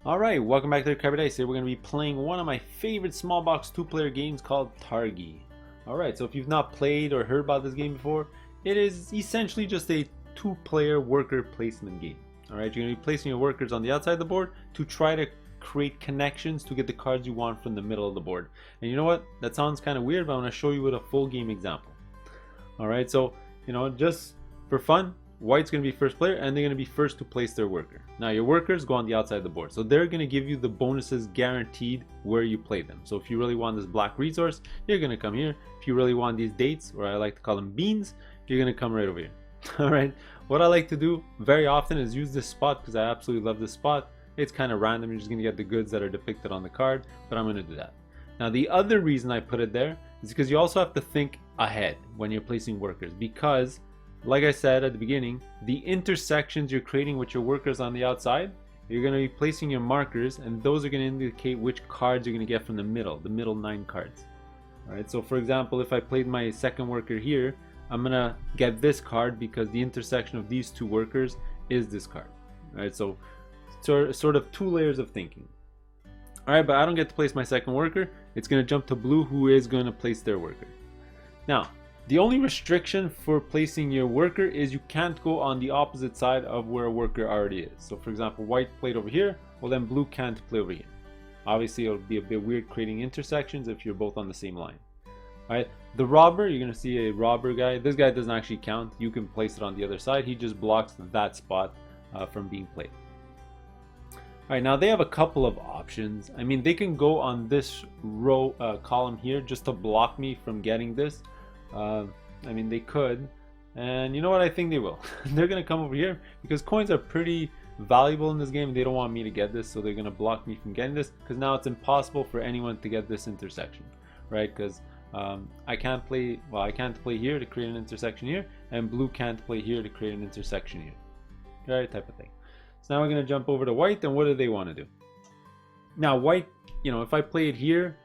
Alright, welcome back to the Crabby. Today we're going to be playing one of my favorite small box 2-player games called Targi. Alright, so if you've not played or heard about this game before, it is essentially just a 2-player worker placement game. Alright, you're going to be placing your workers on the outside of the board to try to create connections to get the cards you want from the middle of the board. And you know what? That sounds kind of weird, but I'm going to show you with a full game example. Alright, so, just for fun, White's going to be first player and they're going to be first to place their worker. Now your workers go on the outside of the board. So they're going to give you the bonuses guaranteed where you play them. So if you really want this black resource, you're going to come here. If you really want these dates, or I like to call them beans, you're going to come right over here. Alright, what I like to do very often is use this spot because I absolutely love this spot. It's kind of random. You're just going to get the goods that are depicted on the card, but I'm going to do that. Now the other reason I put it there is because you also have to think ahead when you're placing workers, because like I said at the beginning, the intersections you're creating with your workers on the outside, you're going to be placing your markers, and those are going to indicate which cards you're going to get from the middle 9 cards. Alright, so for example, if I played my second worker here, I'm going to get this card because the intersection of these two workers is this card. Alright, so sort of 2 layers of thinking. Alright, but I don't get to place my second worker. It's going to jump to blue, who is going to place their worker. Now, the only restriction for placing your worker is you can't go on the opposite side of where a worker already is. So for example, white played over here, well then blue can't play over here. Obviously it'll be a bit weird creating intersections if you're both on the same line. Alright, the robber, you're going to see a robber guy. This guy doesn't actually count. You can place it on the other side. He just blocks that spot from being played. Alright, now they have a couple of options. I mean, they can go on this row column here just to block me from getting this. I mean, they could, and you know what, I think they will. They're gonna come over here because coins are pretty valuable in this game. They don't want me to get this, so they're gonna block me from getting this, because now it's impossible for anyone to get this intersection, right? Because I can't play here to create an intersection here, and blue can't play here to create an intersection here, right? Type of thing. So now we're gonna jump over to white, and what do they want to do? Now white, if I play it here,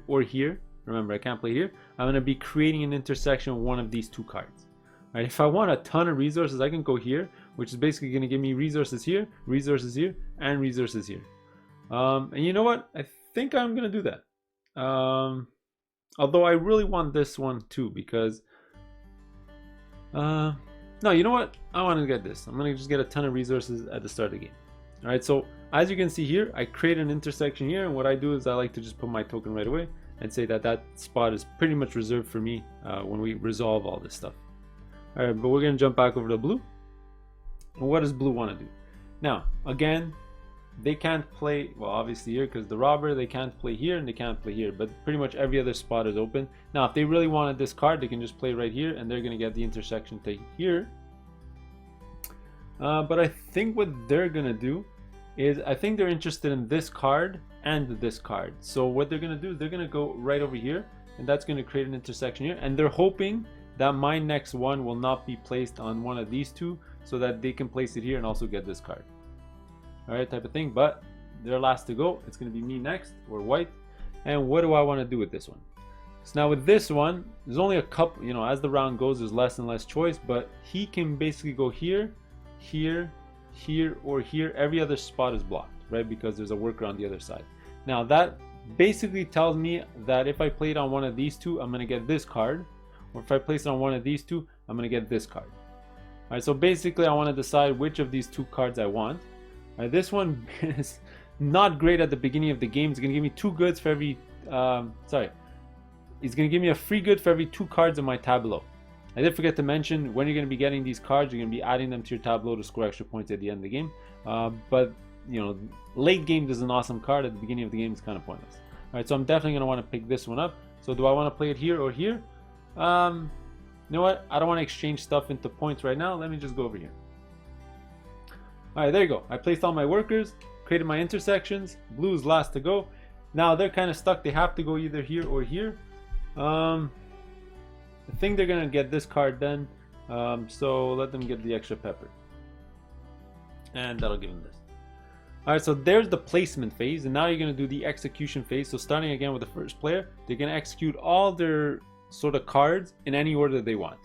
or here, remember I can't play here, I'm going to be creating an intersection with one of these 2 cards. Right? If I want a ton of resources, I can go here, which is basically going to give me resources here, and resources here. And you know what? I think I'm going to do that. Although I really want this one too, because no, you know what? I want to get this. I'm going to just get a ton of resources at the start of the game. Alright, so as you can see here, I create an intersection here, and what I do is I like to just put my token right away and say that that spot is pretty much reserved for me when we resolve all this stuff. Alright, but we're going to jump back over to blue. And what does blue want to do? Now, again, they can't play, well, obviously here, because the robber, they can't play here and they can't play here, but pretty much every other spot is open. Now, if they really wanted this card, they can just play right here, and they're going to get the intersection to here. But I think what they're going to do is, I think they're interested in this card and this card. So what they're going to do is they're going to go right over here, and that's going to create an intersection here, and they're hoping that my next one will not be placed on one of these 2, so that they can place it here and also get this card. Alright, type of thing. But they're last to go. It's going to be me next, or white. And what do I want to do with this one? So now with this one, there's only a couple, as the round goes, there's less and less choice, but he can basically go here, here, or here. Every other spot is blocked, right? Because there's a worker on the other side. Now that basically tells me that if I play it on one of these 2, I'm going to get this card, or if I place it on one of these 2, I'm going to get this card. Alright, so basically I want to decide which of these 2 cards I want. Alright, this one is not great at the beginning of the game. It's going to give me 2 goods for every it's going to give me a free good for every 2 cards in my tableau. I did forget to mention, when you're going to be getting these cards, you're going to be adding them to your tableau to score extra points at the end of the game. But late game is an awesome card. At the beginning of the game, it's kind of pointless. Alright, so I'm definitely going to want to pick this one up. So do I want to play it here or here? You know what? I don't want to exchange stuff into points right now. Let me just go over here. Alright, there you go. I placed all my workers, created my intersections. Blue's last to go. Now they're kind of stuck. They have to go either here or here. I think they're going to get this card then. So let them get the extra pepper. And that'll give them this. Alright, so there's the placement phase, and now you're going to do the execution phase. So starting again with the first player, they're going to execute all their sort of cards in any order they want.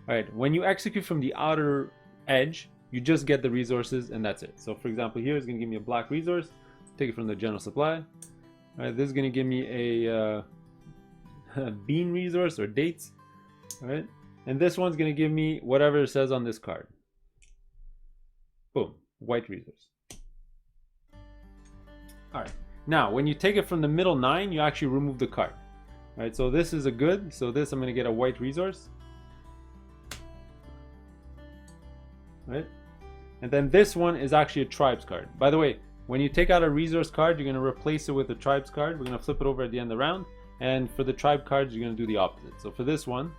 Alright, when you execute from the outer edge, you just get the resources and that's it. So for example, here it's going to give me a black resource. take it from the general supply. All right, this is going to give me a bean resource or dates. All right, and this one's going to give me whatever it says on this card. Boom, white resource. All right, now when you take it from the middle 9, you actually remove the card. All right, so this is a good, so this I'm going to get a white resource. All right, and then this one is actually a tribes card. By the way, when you take out a resource card, you're going to replace it with a tribes card. We're going to flip it over at the end of the round, and for the tribe cards, you're going to do the opposite. So for this one,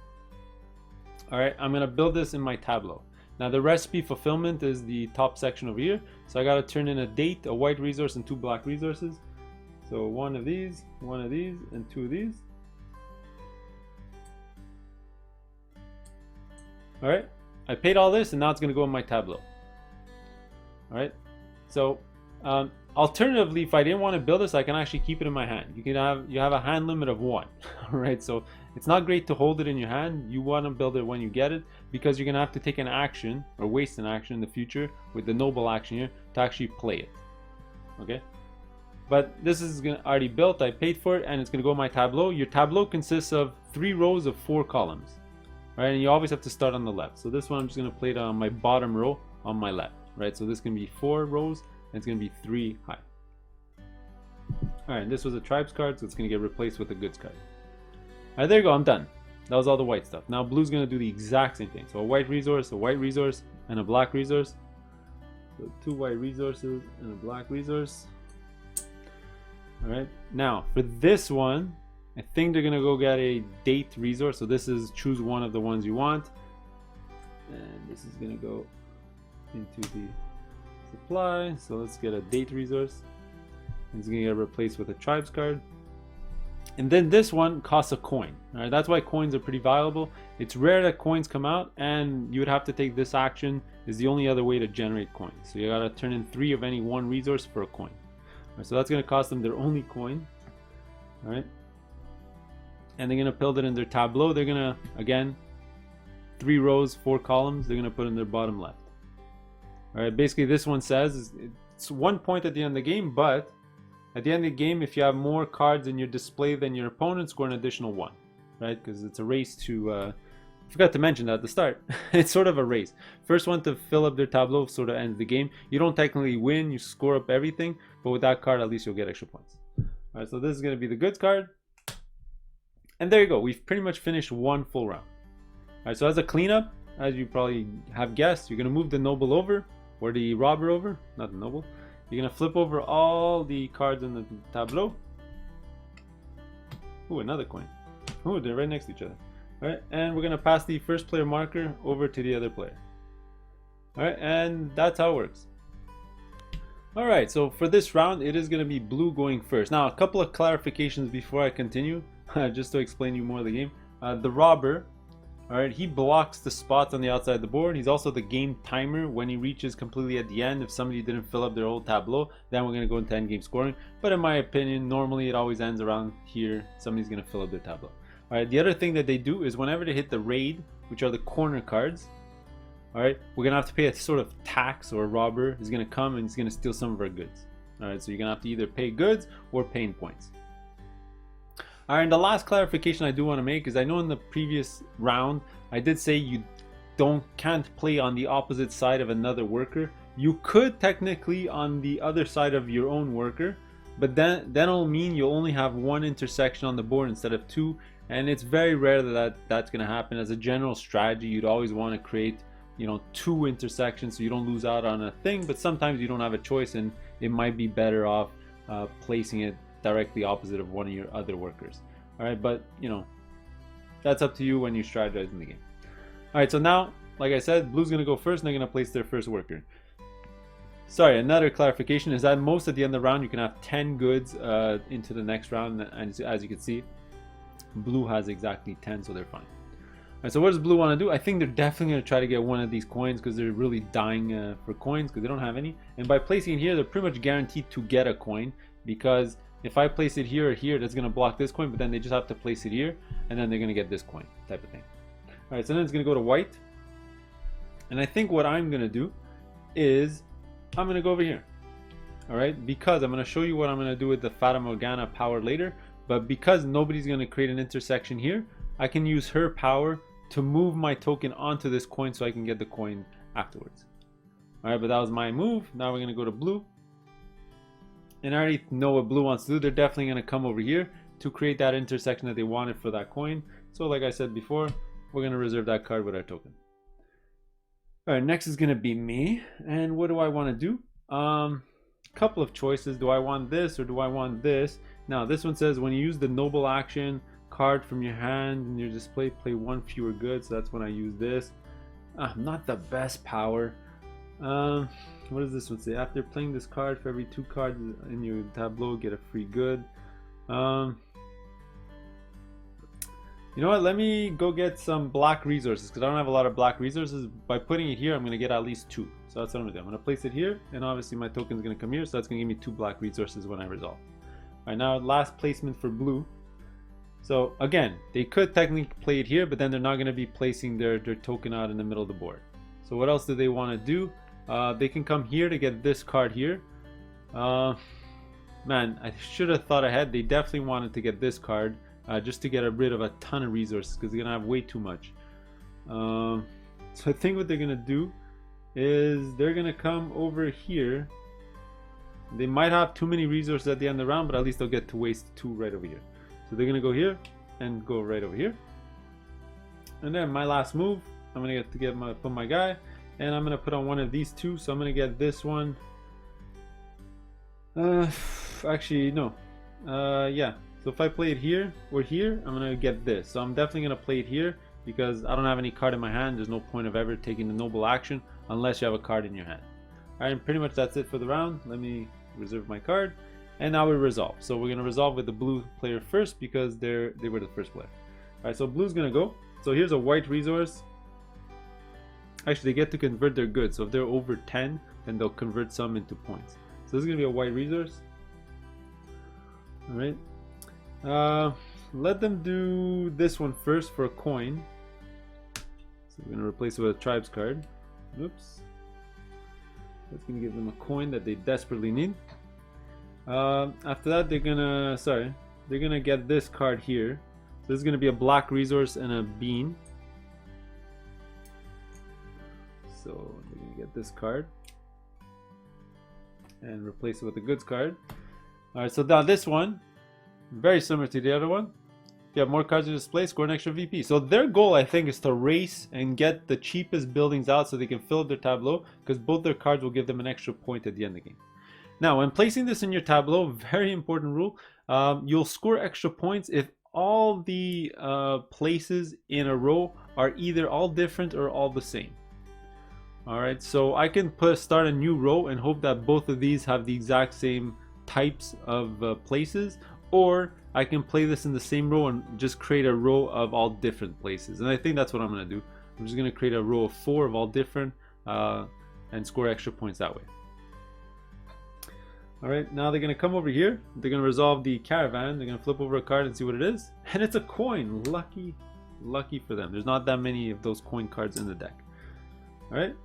all right, I'm going to build this in my tableau. Now the recipe fulfillment is the top section over here. So I got to turn in a date, a white resource, and 2 black resources. So one of these, and 2 of these. All right, I paid all this, and now it's going to go in my tableau. All right, so alternatively, if I didn't want to build this, I can actually keep it in my hand. You have a hand limit of 1. All right, so it's not great to hold it in your hand. You want to build it when you get it, because you're gonna have to take an action or waste an action in the future with the noble action here to actually play it. Okay, but this is already built. I paid for it, and it's gonna go in my tableau. Your tableau consists of 3 rows of 4 columns. All right, and you always have to start on the left. So this one I'm just gonna play it on my bottom row on my left. Right, so this can be 4 rows, and it's gonna be 3 high. All right, this was a tribes card, so it's gonna get replaced with a goods card. All right, there you go, I'm done. That was all the white stuff. Now blue's gonna do the exact same thing. So a white resource, and a black resource. So 2 white resources and a black resource. All right, now for this one, I think they're gonna go get a date resource. So this is choose one of the ones you want. And this is gonna go into the supply. So let's get a date resource. It's gonna get replaced with a tribes card. And then this one costs a coin. All right, that's why coins are pretty valuable. It's rare that coins come out, and you would have to take this action. Is the only other way to generate coins. So you gotta turn in 3 of any one resource for a coin. All right, so that's gonna cost them their only coin. All right, and they're gonna build it in their tableau. They're gonna, again, 3 rows, 4 columns. They're gonna put in their bottom left. All right, basically this one says it's 1 point at the end of the game, but at the end of the game, if you have more cards in your display than your opponent, score an additional 1, right? Because it's a race to, I forgot to mention that at the start. It's sort of a race. First one to fill up their tableau sort of ends the game. You don't technically win, you score up everything, but with that card, at least you'll get extra points. All right, so this is going to be the goods card. And there you go. We've pretty much finished 1 full round. All right, so as a cleanup, as you probably have guessed, you're going to move the noble over, or the robber over, not the noble. You're going to flip over all the cards in the tableau. Ooh, another coin. Ooh, they're right next to each other. All right, and we're going to pass the first player marker over to the other player. All right, and that's how it works. All right, so for this round, it is going to be blue going first. Now, a couple of clarifications before I continue, just to explain you more of the game. The robber, all right, he blocks the spots on the outside of the board. He's also the game timer. When he reaches completely at the end, if somebody didn't fill up their whole tableau, then we're going to go into end game scoring. But in my opinion, normally it always ends around here. Somebody's going to fill up their tableau. All right, the other thing that they do is whenever they hit the raid, which are the corner cards, all right, we're going to have to pay a sort of tax, or a robber is going to come and he's going to steal some of our goods. All right, so you're going to have to either pay goods or pay in points. All right, and the last clarification I do want to make is I know in the previous round I did say you can't play on the opposite side of another worker. You could technically on the other side of your own worker, but then it'll mean you'll only have 1 intersection on the board instead of 2, and it's very rare that that's going to happen. As a general strategy, you'd always want to create, you know, 2 intersections so you don't lose out on a thing, but sometimes you don't have a choice and it might be better off placing it directly opposite of one of your other workers. All right, but you know, that's up to you when you strategize in the game. All right, so now, like I said, blue's gonna go first and they're gonna place their first worker. Sorry, another clarification is that most at the end of the round you can have 10 goods into the next round, and as you can see, blue has exactly 10, so they're fine. All right, so what does blue want to do? I think they're definitely going to try to get one of these coins because they're really dying for coins because they don't have any. And by placing it here, they're pretty much guaranteed to get a coin, because if I place it here or here, that's going to block this coin, but then they just have to place it here, and then they're going to get this coin type of thing. All right, so then it's going to go to white. And I think what I'm going to do is I'm going to go over here. Alright, because I'm going to show you what I'm going to do with the Fata Morgana power later, but because nobody's going to create an intersection here, I can use her power to move my token onto this coin so I can get the coin afterwards. Alright, but that was my move. Now we're going to go to blue. And I already know what blue wants to do. They're definitely going to come over here to create that intersection that they wanted for that coin. So like I said before, we're going to reserve that card with our token. Alright, next is going to be me. And what do I want to do? Couple of choices. Do I want this or do I want this? Now this one says when you use the noble action card from your hand in your display, play one fewer goods. So that's when I use this. Not the best power. What does this one say? After playing this card, for every 2 cards in your tableau, get a free good. You know what? Let me go get some black resources because I don't have a lot of black resources. By putting it here, I'm going to get at least 2. So that's what I'm going to do. I'm going to place it here, and obviously my token is going to come here, so that's going to give me 2 black resources when I resolve. Alright, now last placement for blue. So again, they could technically play it here, but then they're not going to be placing their token out in the middle of the board. So what else do they want to do? They can come here to get this card here. Man, I should have thought ahead. They definitely wanted to get this card. Just to get rid of a ton of resources because they're gonna have way too much. So I think what they're gonna do is they're gonna come over here. They might have too many resources at the end of the round, but at least they'll get to waste 2 right over here. So they're gonna go here and go right over here. And then my last move, I'm gonna put my guy, and I'm gonna put on one of these 2. So I'm gonna get this one. Actually no. Yeah. So if I play it here or here, I'm going to get this. So I'm definitely going to play it here because I don't have any card in my hand. There's no point of ever taking the noble action unless you have a card in your hand. Alright, and pretty much that's it for the round. Let me reserve my card. And now we resolve. So we're going to resolve with the blue player first because they were the first player. Alright, so blue's going to go. So here's a white resource. Actually, they get to convert their goods. So if they're over 10, then they'll convert some into points. So this is going to be a white resource. Alright. Let them do this one first for a coin. So we're going to replace it with a tribes card. Oops. That's going to give them a coin that they desperately need. After that, they're going to get this card here. So this is going to be a black resource and a bean. So they're going to get this card and replace it with a goods card. Alright, so now this one, very similar to the other one. You have more cards to display, score an extra VP. So their goal, I think, is to race and get the cheapest buildings out so they can fill up their tableau, because both their cards will give them an extra point at the end of the game. Now, when placing this in your tableau, very important rule, you'll score extra points if all the places in a row are either all different or all the same. Alright, so I can start a new row and hope that both of these have the exact same types of places, or I can play this in the same row and just create a row of all different places. And I think that's what I'm going to do. I'm just going to create a row of 4 of all different and score extra points that way. Alright, now they're going to come over here. They're going to resolve the caravan. They're going to flip over a card and see what it is. And it's a coin. Lucky for them. There's not that many of those coin cards in the deck. Alright.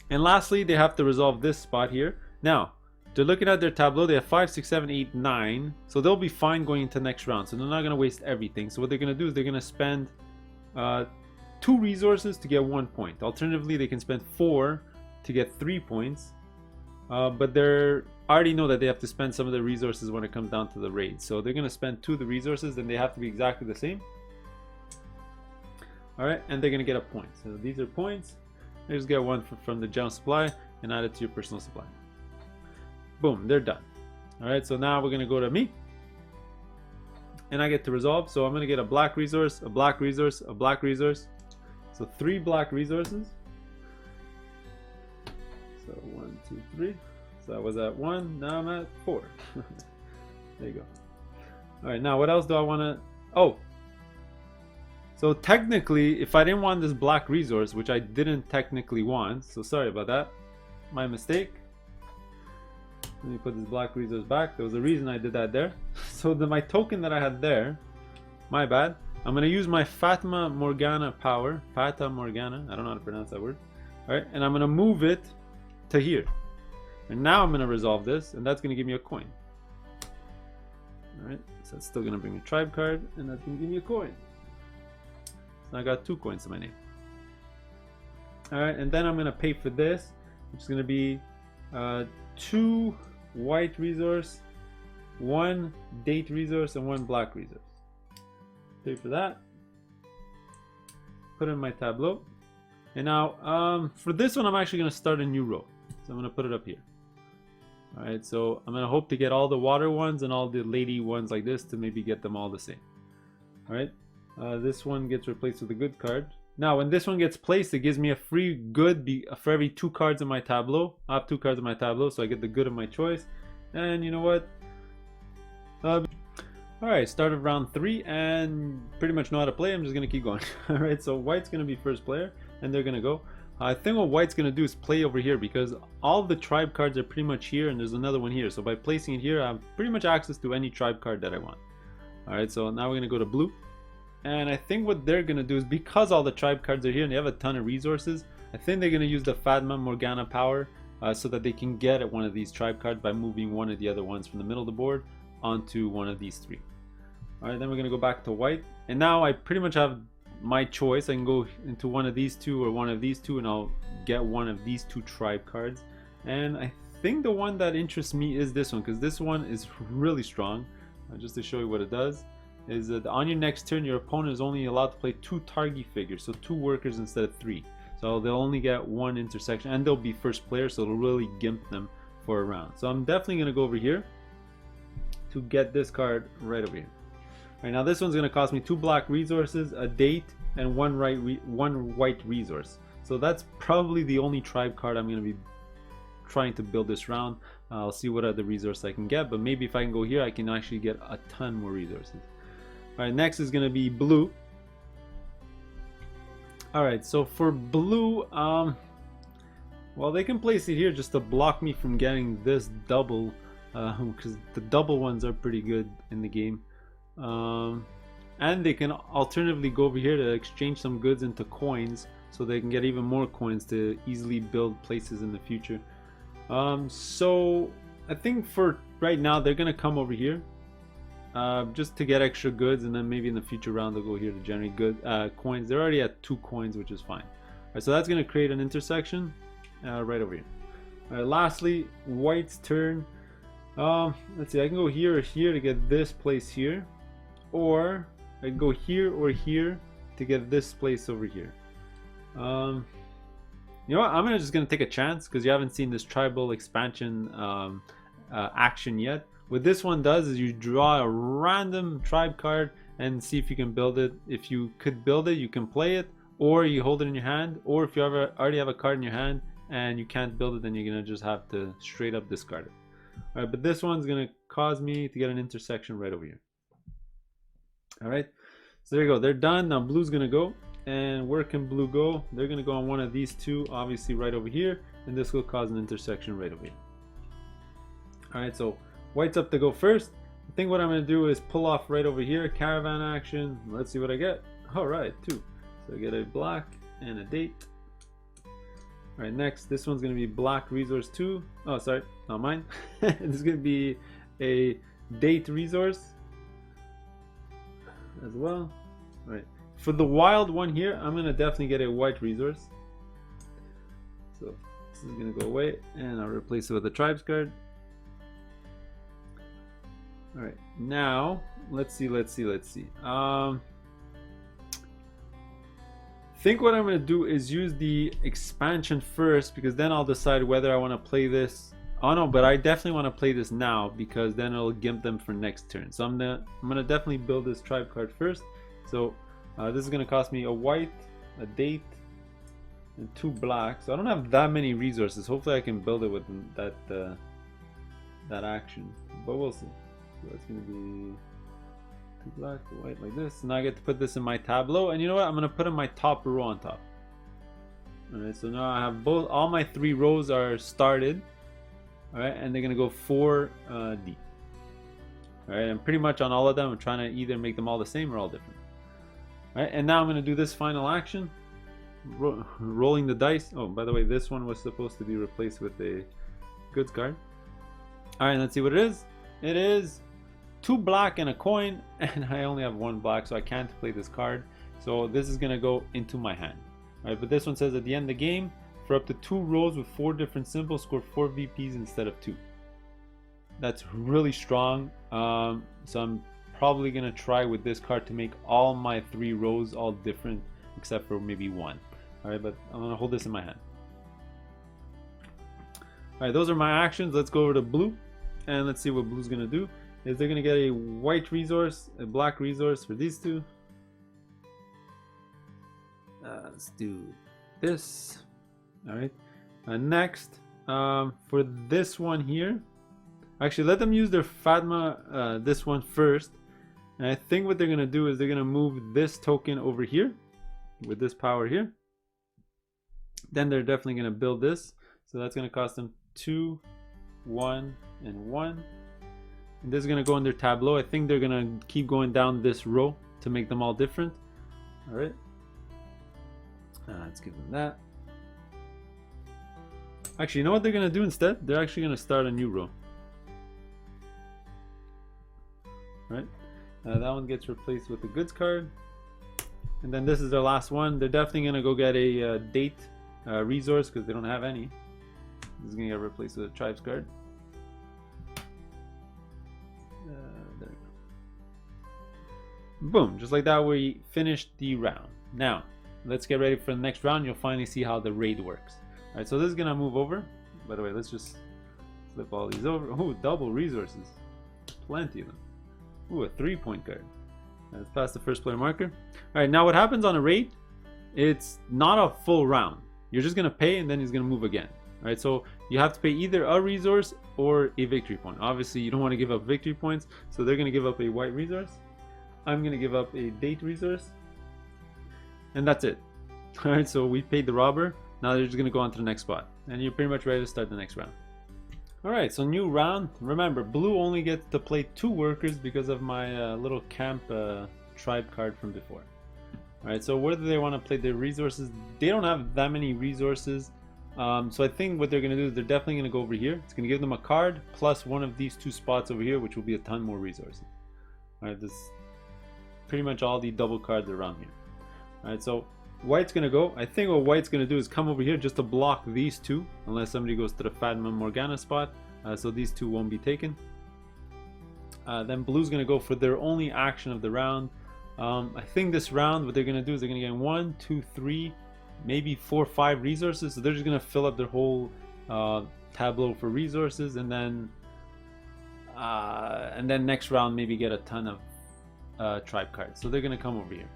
And lastly, they have to resolve this spot here. Now, they're looking at their tableau. They have 5, 6, 7, 8, 9. So they'll be fine going into next round. So they're not going to waste everything. So what they're going to do is they're going to spend 2 resources to get 1 point. Alternatively, they can spend 4 to get 3 points. But I already know that they have to spend some of the resources when it comes down to the raid. So they're going to spend 2 of the resources, and they have to be exactly the same. Alright, and they're going to get a point. So these are points. You just get 1 from the general supply and add it to your personal supply. Boom, they're done. Alright, so now we're going to go to me. And I get to resolve. So I'm going to get a black resource, a black resource, a black resource. So 3 black resources. So 1, 2, 3. So I was at 1, now I'm at 4. There you go. Alright, now what else do I want to... Oh! So technically, if I didn't want this black resource, which I didn't technically want, so sorry about that. My mistake. Let me put this black resource back. There was a reason I did that there. So my token that I had there, my bad. I'm going to use my Fata Morgana power. Fata Morgana. I don't know how to pronounce that word. Alright, and I'm going to move it to here. And now I'm going to resolve this, and that's going to give me a coin. Alright, so that's still going to bring me a tribe card, and that's going to give me a coin. So I got 2 coins to my name. Alright, and then I'm going to pay for this, which is going to be 2 white resource, 1 date resource, and 1 black resource. Pay for that. Put it in my tableau. And now, for this one, I'm actually going to start a new row. So I'm going to put it up here. Alright, so I'm going to hope to get all the water ones and all the lady ones like this to maybe get them all the same. Alright, this one gets replaced with a good card. Now, when this one gets placed, it gives me a free good for every 2 cards in my tableau. I have 2 cards in my tableau, so I get the good of my choice. And you know what? Alright, start of round 3 and pretty much know how to play. I'm just going to keep going. Alright, so white's going to be first player and they're going to go. I think what white's going to do is play over here because all the tribe cards are pretty much here and there's another one here. So by placing it here, I have pretty much access to any tribe card that I want. Alright, so now we're going to go to blue. And I think what they're going to do is because all the tribe cards are here and they have a ton of resources, I think they're going to use the Fatma Morgana power so that they can get at one of these tribe cards by moving one of the other ones from the middle of the board onto one of these 3. Alright, then we're going to go back to white. And now I pretty much have my choice. I can go into one of these 2 or one of these 2 and I'll get one of these 2 tribe cards. And I think the one that interests me is this one because this one is really strong. Just to show you what it does is that on your next turn your opponent is only allowed to play 2 Targi figures, so 2 workers instead of 3. So they'll only get 1 intersection and they'll be first player, so it'll really gimp them for a round. So I'm definitely going to go over here to get this card right over here. Alright, now this one's going to cost me 2 black resources, a date, and 1 white resource. So that's probably the only tribe card I'm going to be trying to build this round. I'll see what other resource I can get, but maybe if I can go here I can actually get a ton more resources. Alright, next is going to be blue. Alright, so for blue, well, they can place it here just to block me from getting this double, because the double ones are pretty good in the game. And they can alternatively go over here to exchange some goods into coins so they can get even more coins to easily build places in the future. So I think for right now they're going to come over here. Just to get extra goods, and then maybe in the future round they'll go here to generate good coins. They're already at 2 coins, which is fine. Alright, so that's going to create an intersection right over here. Alright, lastly, white's turn. Let's see, I can go here or here to get this place here, or I can go here or here to get this place over here. You know what? I'm just going to take a chance because you haven't seen this tribal expansion action yet. What this one does is you draw a random tribe card and see if you can build it. If you could build it, you can play it, or you hold it in your hand, or if you already have a card in your hand and you can't build it, then you're gonna just have to straight up discard it. Alright, but this one's gonna cause me to get an intersection right over here. Alright, so there you go, they're done. Now blue's gonna go, and where can blue go? They're gonna go on one of these 2, obviously right over here, and this will cause an intersection right over here. Alright, so white's up to go first. I think what I'm going to do is pull off right over here, caravan action. Let's see what I get. Alright, 2. So I get a black and a date. Alright, next, this one's going to be black resource 2. Oh, sorry, not mine. This is going to be a date resource as well. Alright, for the wild one here, I'm going to definitely get a white resource. So this is going to go away, and I'll replace it with a tribes card. Alright, now let's see. I think what I'm going to do is use the expansion first, because then I'll decide whether I want to play this. Oh no, but I definitely want to play this now because then it'll gimp them for next turn. So I'm gonna definitely build this tribe card first. So this is going to cost me a white, a date, and 2 black. So I don't have that many resources. Hopefully I can build it with that action, but we'll see. So that's going to be 2 black, 2 white like this. Now I get to put this in my tableau, and you know what? I'm going to put in my top row on top. Alright, so now I have all my 3 rows are started. Alright, and they're going to go 4 deep. Alright, and pretty much on all of them I'm trying to either make them all the same or all different. Alright, and now I'm going to do this final action. Rolling the dice. Oh, by the way, this one was supposed to be replaced with a goods card. Alright, let's see what it is. It is 2 black and a coin, and I only have 1 black, so I can't play this card. So this is gonna go into my hand. Alright, but this one says at the end of the game, for up to 2 rows with 4 different symbols, score 4 VPs instead of 2. That's really strong. So I'm probably gonna try with this card to make all my 3 rows all different, except for maybe 1. Alright, but I'm gonna hold this in my hand. Alright, those are my actions. Let's go over to blue, and let's see what blue's gonna do. Is they're gonna get a white resource, a black resource for these 2. Let's do this. Alright, next, for this one here, actually let them use their Fatma, this one first. And I think what they're gonna do is they're gonna move this token over here with this power here. Then they're definitely gonna build this, so that's gonna cost them 2, 1, and 1. And this is gonna go in their tableau. I think they're gonna keep going down this row to make them all different. All right, let's give them that. Actually, you know what they're gonna do instead? They're actually gonna start a new row. Right, that one gets replaced with the goods card, and then this is their last one. They're definitely gonna go get a date resource because they don't have any. This is gonna get replaced with a tribes card. There we go. Boom, just like that, we finished the round. Now let's get ready for the next round. You'll finally see how the raid works. All right, so this is gonna move over. By the way, let's just flip all these over. Oh, double resources, plenty of them. Ooh, a 3-point card. Let's pass the first player marker. All right, now what happens on a raid? It's not a full round. You're just gonna pay, and then he's gonna move again. All right, so you have to pay either a resource or a victory point. Obviously, you don't want to give up victory points, so they're gonna give up a white resource. I'm gonna give up a date resource, and that's it. All right, so we paid the robber. Now they're just gonna go on to the next spot, and you're pretty much ready to start the next round. Alright, so new round. Remember, blue only gets to play 2 workers because of my little camp tribe card from before. Alright, so where do they want to play their resources? They don't have that many resources. So I think what they're going to do is they're definitely going to go over here. It's going to give them a card plus one of these 2 spots over here, which will be a ton more resources. Alright, this is pretty much all the double cards around here. Alright, so white's gonna go. I think what white's gonna do is come over here just to block these 2, unless somebody goes to the Fatima Morgana spot, so these 2 won't be taken. Then blue's gonna go for their only action of the round. I think this round what they're gonna do is they're gonna get 1, 2, 3, maybe 4, 5 resources. So they're just gonna fill up their whole tableau for resources, and then next round maybe get a ton of tribe cards. So they're gonna come over here.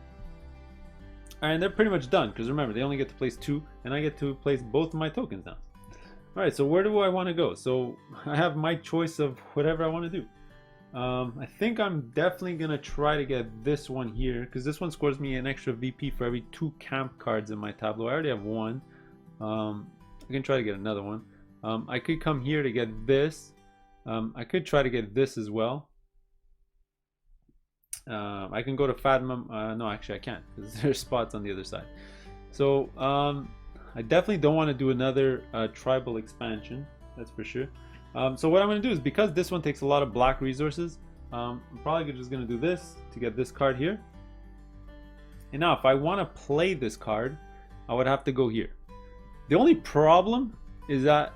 And they're pretty much done, because remember, they only get to place 2, and I get to place both of my tokens now. Alright, so where do I want to go? So I have my choice of whatever I want to do. I think I'm definitely going to try to get this one here, because this one scores me an extra VP for every 2 camp cards in my tableau. I already have 1. I can try to get another one. I could come here to get this. I could try to get this as well. I can go to Fatima. No, actually I can't, because there's spots on the other side. So I definitely don't want to do another tribal expansion, that's for sure. So what I'm going to do is, because this one takes a lot of black resources, I'm probably just going to do this to get this card here. And now if I want to play this card, I would have to go here. The only problem is that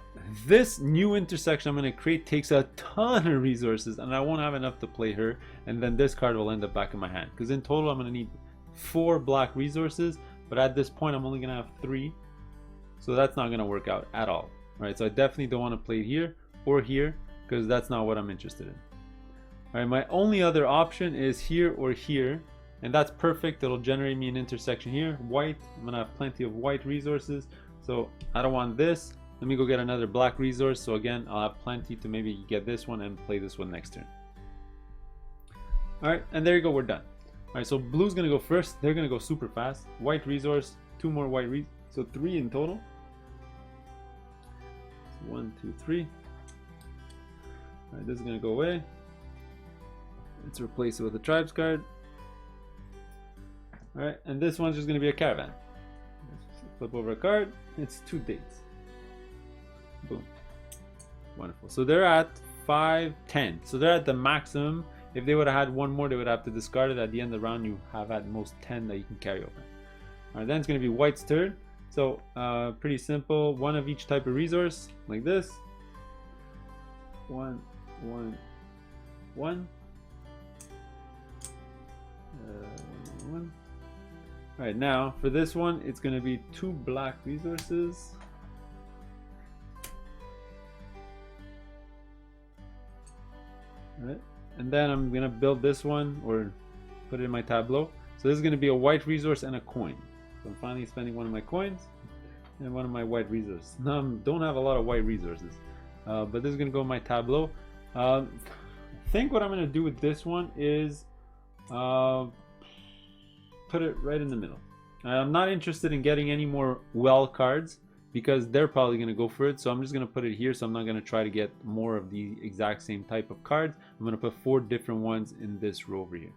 this new intersection I'm going to create takes a ton of resources, and I won't have enough to play her, and then this card will end up back in my hand, because in total I'm going to need 4 black resources, but at this point I'm only going to have 3, so that's not going to work out at all. Right, so I definitely don't want to play it here or here, because that's not what I'm interested in. Alright, my only other option is here or here, and that's perfect. It'll generate me an intersection here. White, I'm going to have plenty of white resources, so I don't want this. Let me go get another black resource, so again I'll have plenty to maybe get this one and play this one next turn. Alright, and there you go, we're done. Alright, so blue's gonna go first. They're gonna go super fast. White resource, 2 more white so 3 in total. 1, 2, 3. Alright, this is gonna go away. Let's replace it with a tribes card. Alright, and this one's just gonna be a caravan. Let's flip over a card. It's 2 dates. Boom. Wonderful. So they're at 5, 10. So they're at the maximum. If they would have had one more, they would have to discard it. At the end of the round, you have at most 10 that you can carry over. All right, then it's going to be white's turn. So pretty simple. One of each type of resource, like this. 1, 1, 1. 1. All right, now for this one, it's going to be 2 black resources. All right, and then I'm going to build this one or put it in my tableau. So this is going to be a white resource and a coin. So I'm finally spending one of my coins and one of my white resources. Now I don't have a lot of white resources, but this is going to go in my tableau. I think what I'm going to do with this one is put it right in the middle. I'm not interested in getting any more well cards because they're probably going to go for it. So I'm just going to put it here. So I'm not going to try to get more of the exact same type of cards. I'm going to put 4 different ones in this row over here.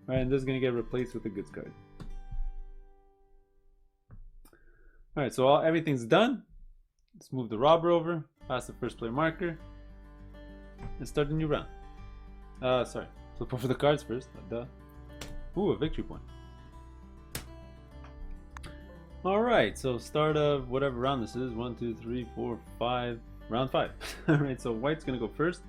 All right, and this is going to get replaced with a goods card. All right, so everything's done. Let's move the robber over, pass the first player marker, and start the new round. Sorry, so put for the cards first. Duh. Ooh, a victory point. All right, so start of whatever round this is. 1, 2, 3, 4, 5. Round 5. All right, so white's gonna go first.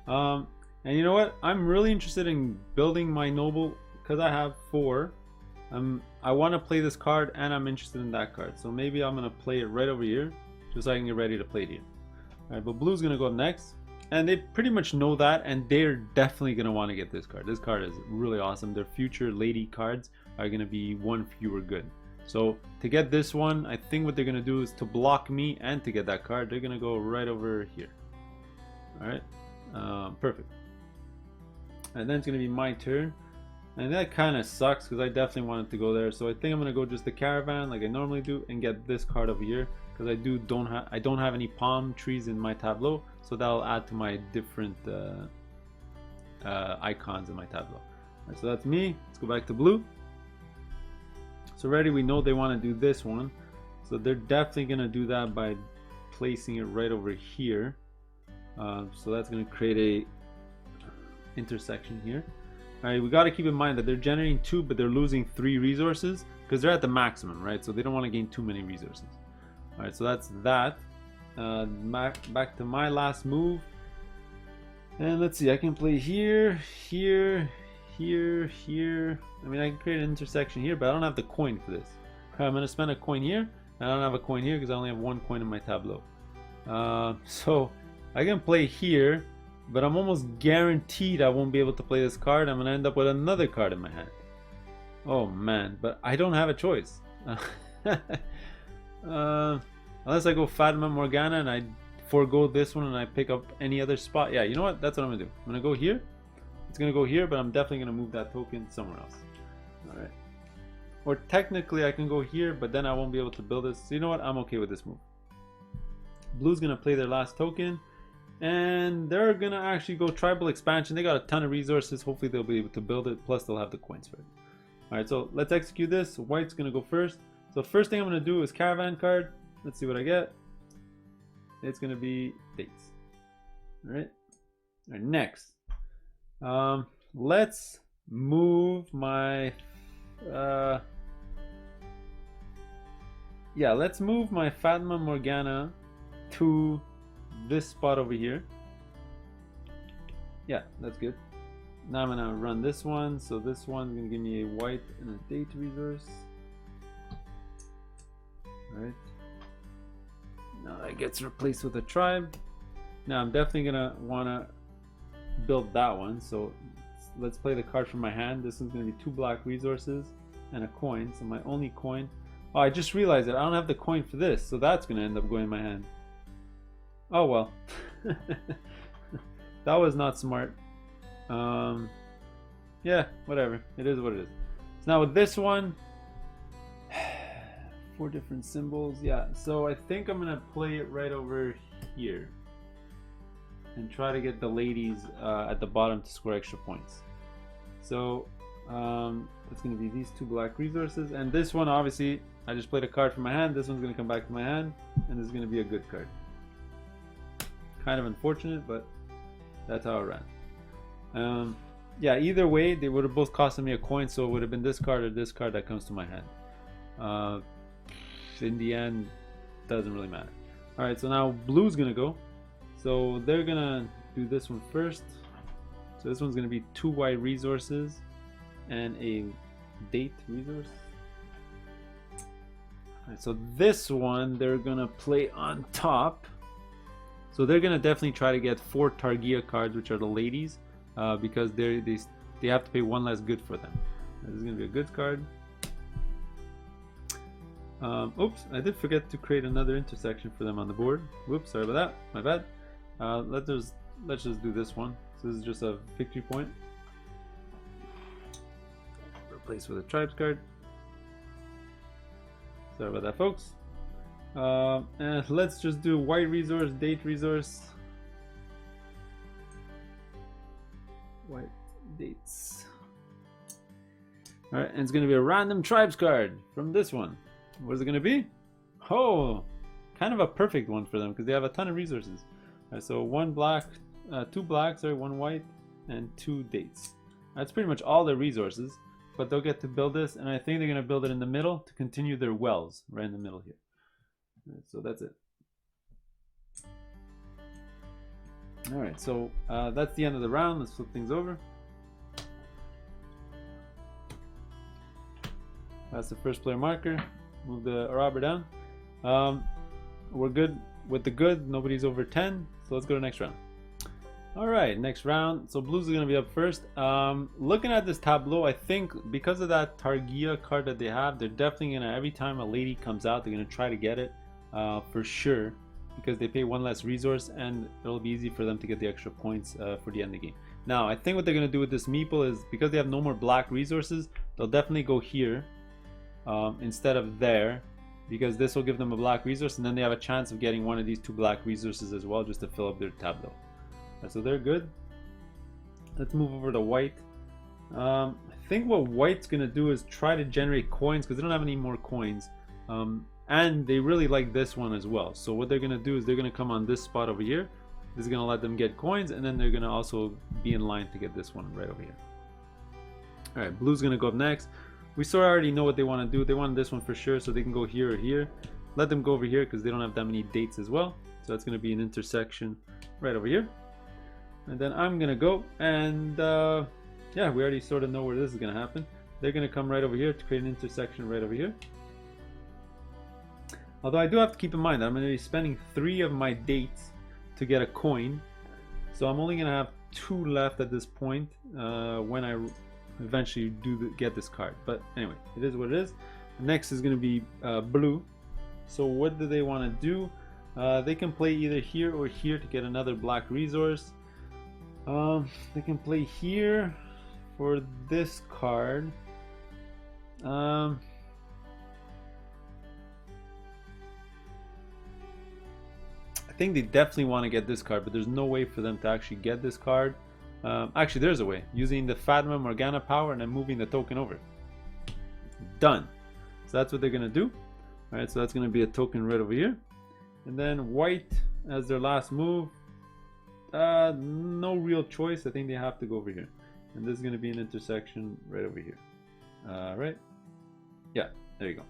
And you know what? I'm really interested in building my noble because I have 4. I want to play this card and I'm interested in that card. So maybe I'm gonna play it right over here, just so I can get ready to play it here. All right, but blue's gonna go up next. And they pretty much know that, and they're definitely going to want to get this card. This card is really awesome. Their future lady cards are going to be one fewer good. So to get this one, I think what they're going to do is to block me, and to get that card, they're going to go right over here. All right, perfect. And then it's going to be my turn. And that kind of sucks because I definitely wanted to go there. So I think I'm going to go just the caravan like I normally do and get this card over here. Because I don't have any palm trees in my tableau, so that'll add to my different icons in my tableau. Right, so that's me. Let's go back to blue. So already we know they want to do this one, so they're definitely gonna do that by placing it right over here. So that's gonna create a intersection here. All right, we got to keep in mind that they're generating 2, but they're losing 3 resources because they're at the maximum, right? So they don't want to gain too many resources. All right, so that's that. Back to my last move. And let's see, I can play here, here, here, here. I mean, I can create an intersection here, but I don't have the coin for this. I'm going to spend a coin here, and I don't have a coin here because I only have 1 coin in my tableau. So I can play here, but I'm almost guaranteed I won't be able to play this card. I'm going to end up with another card in my hand. Oh man, but I don't have a choice. Unless I go Fatima Morgana and I forego this one and I pick up any other spot. Yeah, you know what? That's what I'm gonna do. I'm gonna go here. It's gonna go here, but I'm definitely gonna move that token somewhere else. All right. Or technically I can go here, but then I won't be able to build this. So you know what? I'm okay with this move. Blue's gonna play their last token, and they're gonna actually go tribal expansion. They got a ton of resources. Hopefully they'll be able to build it. Plus they'll have the coins for it. All right, so let's execute this. White's gonna go first. So first thing I'm going to do is caravan card. Let's see what I get. It's going to be dates. All right. All right, next. Let's move my let's move my Fatima Morgana to this spot over here. Yeah, that's good. Now I'm going to run this one. So this one's going to give me a white and a date resource. Right. Now that gets replaced with a tribe. Now I'm definitely gonna wanna build that one. So let's play the card from my hand. This one's gonna be 2 black resources and a coin. So my only coin. Oh, I just realized that I don't have the coin for this, so that's gonna end up going in my hand. Oh well. That was not smart. Yeah, whatever. It is what it is. So now with this one. 4 different symbols, yeah. So I think I'm gonna play it right over here and try to get the ladies at the bottom to score extra points. So it's gonna be these 2 black resources, and this one obviously I just played a card from my hand. This one's gonna come back to my hand, and this is gonna be a good card. Kind of unfortunate, but that's how it ran. Yeah, either way, they would have both costed me a coin, so it would have been this card or this card that comes to my hand. In the end, doesn't really matter. All right, so now blue's gonna go. So they're gonna do this one first. So this one's gonna be 2 white resources and a date resource. Alright, so this one they're gonna play on top. So they're gonna definitely try to get 4 Targia cards, which are the ladies, because they have to pay 1 less good for them. This is gonna be a goods card. Oops, I did forget to create another intersection for them on the board. Whoops, sorry about that. My bad. Let's just do this one. So this is just a victory point. Replace with a tribes card. Sorry about that, folks. And let's just do white resource, date resource. White dates. Alright, and it's going to be a random tribes card from this one. What is it going to be? Oh, kind of a perfect one for them because they have a ton of resources. Alright, so 1 black, 2 blacks, sorry, 1 white, and 2 dates. That's pretty much all their resources, but they'll get to build this, and I think they're going to build it in the middle to continue their wells right in the middle here. Right, so that's it. Alright, so that's the end of the round. Let's flip things over. That's the first player marker. Move the robber down. We're good with the good. Nobody's over 10, so let's go to the next round. Alright, next round. So blues are going to be up first. Looking at this tableau, I think because of that Targia card that they have, they're definitely going to, every time a lady comes out, they're going to try to get it for sure, because they pay 1 less resource and it'll be easy for them to get the extra points for the end of the game. Now, I think what they're going to do with this meeple is, because they have no more black resources, they'll definitely go here instead of there, because this will give them a black resource, and then they have a chance of getting one of these 2 black resources as well, just to fill up their tableau. So they're good. Let's move over to white. I think what white's gonna do is try to generate coins, because they don't have any more coins, and they really like this one as well. So what they're gonna do is they're gonna come on this spot over here. This is gonna let them get coins, and then they're gonna also be in line to get this one right over here. All right, blue's gonna go up next. We sort of already know what they want to do. They want this one for sure, so they can go here or here. Let them go over here because they don't have that many dates as well. So that's going to be an intersection right over here. And then I'm going to go, and yeah, we already sort of know where this is going to happen. They're going to come right over here to create an intersection right over here. Although I do have to keep in mind that I'm going to be spending 3 of my dates to get a coin. So I'm only going to have 2 left at this point when I eventually get this card. But anyway, it is what it is. Next is going to be blue. So what do they want to do? They can play either here or here to get another black resource. They can play here for this card. I think they definitely want to get this card, but there's no way for them to actually get this card. Actually, there's a way. Using the Fatima Morgana power and then moving the token over. Done. So that's what they're going to do. Alright, so that's going to be a token right over here. And then white as their last move. No real choice. I think they have to go over here. And this is going to be an intersection right over here. Alright. Yeah, there you go.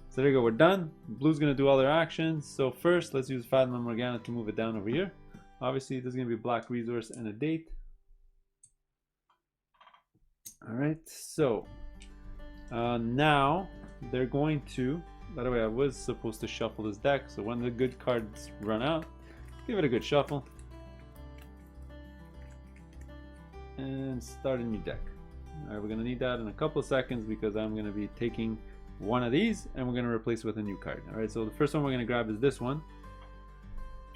So there you go. We're done. Blue's going to do all their actions. So first, let's use Fatima Morgana to move it down over here. Obviously, this is going to be a black resource and a date. Alright, so now they're going to, by the way, I was supposed to shuffle this deck, so when the good cards run out, give it a good shuffle and start a new deck. Alright, we're going to need that in a couple of seconds because I'm going to be taking one of these and we're going to replace it with a new card. Alright, so the first one we're going to grab is this one.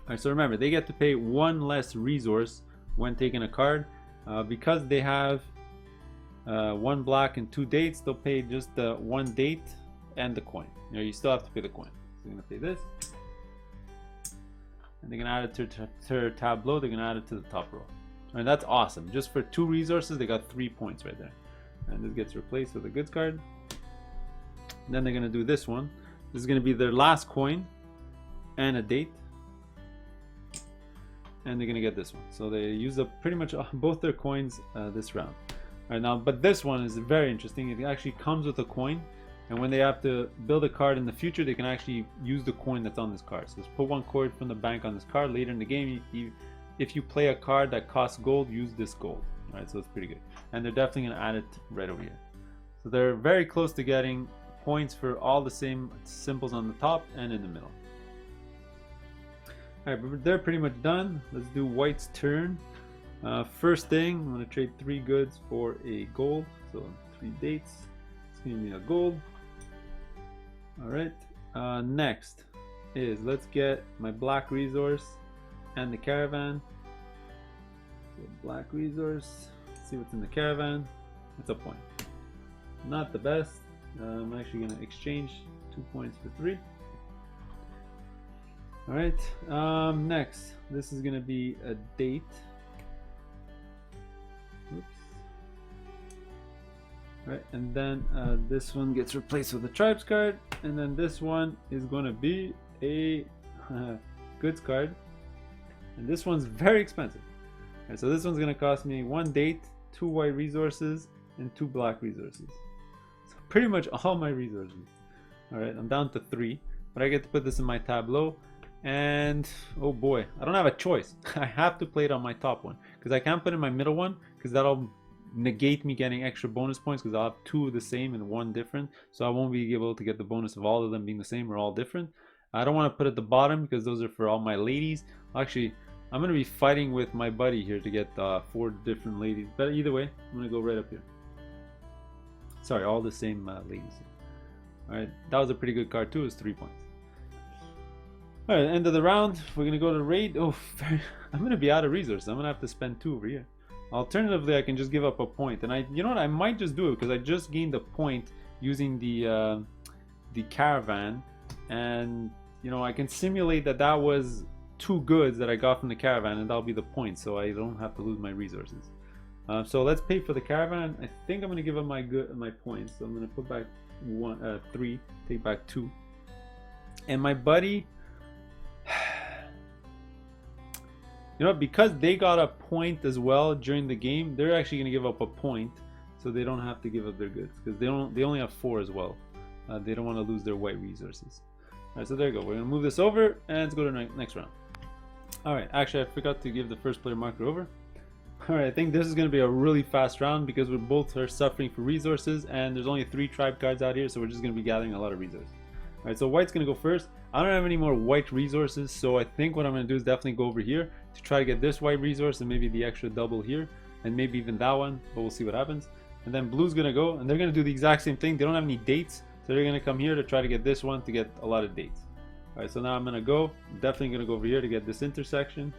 Alright, so remember, they get to pay 1 less resource when taking a card. Because they have 1 black and 2 dates, they'll pay just the 1 date and the coin. You still have to pay the coin. So they're going to pay this. And they're going to add it to their tableau. They're going to add it to the top row. And that's awesome. Just for 2 resources, they got 3 points right there. And this gets replaced with a goods card. And then they're going to do this one. This is going to be their last coin and a date. and they're gonna get this one. So they use up pretty much both their coins this round. All right, now, but this one is very interesting. It actually comes with a coin, and when they have to build a card in the future, they can actually use the coin that's on this card. So just put one coin from the bank on this card. Later in the game, if you play a card that costs gold, use this gold. All right, so it's pretty good, and they're definitely gonna add it right over here. So they're very close to getting points for all the same symbols on the top and in the middle. Alright, but they're pretty much done. Let's do white's turn. First thing, I'm going to trade 3 goods for a gold. So 3 dates. It's going to be a gold. Alright, next is let's get my black resource and the caravan. So black resource. Let's see what's in the caravan. It's a point. Not the best. I'm actually going to exchange 2 points for 3. Alright, next, this is going to be a date. Oops. Alright, and then this one gets replaced with a tribes card, and then this one is going to be a goods card, and this one's very expensive. Alright, so this one's going to cost me 1 date, 2 white resources, and 2 black resources. So pretty much all my resources. Alright, I'm down to 3, but I get to put this in my tableau. And oh boy, I don't have a choice. I have to play it on my top one because I can't put in my middle one because that'll negate me getting extra bonus points because I'll have 2 of the same and 1 different, so I won't be able to get the bonus of all of them being the same or all different. I don't want to put at the bottom because those are for all my ladies. Actually, I'm going to be fighting with my buddy here to get 4 different ladies, but either way I'm going to go right up here. Sorry, all the same ladies. Alright, that was a pretty good card too. It was 3 points. Alright, end of the round, we're gonna go to raid. Oh, I'm gonna be out of resources. I'm gonna have to spend 2 over here. Alternatively, I can just give up a point, and you know what? I might just do it because I just gained a point using the caravan, and you know I can simulate that that was 2 goods that I got from the caravan, and that'll be the point, so I don't have to lose my resources. So let's pay for the caravan. I think I'm gonna give up my points. So I'm gonna put back 3, take back 2, and my buddy. You know, because they got a point as well during the game, they're actually going to give up a point, so they don't have to give up their goods because they only have 4 as well. They don't want to lose their white resources. All right, so there you go. We're going to move this over and let's go to the next round. All right, actually I forgot to give the first player marker over. All right, I think this is going to be a really fast round because we both are suffering for resources, and there's only 3 tribe cards out here, so we're just going to be gathering a lot of resources. All right, so white's going to go first. I don't have any more white resources, so I think what I'm going to do is definitely go over here to try to get this white resource and maybe the extra double here, and maybe even that one, but we'll see what happens. And then blue's going to go, and they're going to do the exact same thing. They don't have any dates, so they're going to come here to try to get this one to get a lot of dates. All right, so now I'm going to go, definitely going to go over here to get this intersection.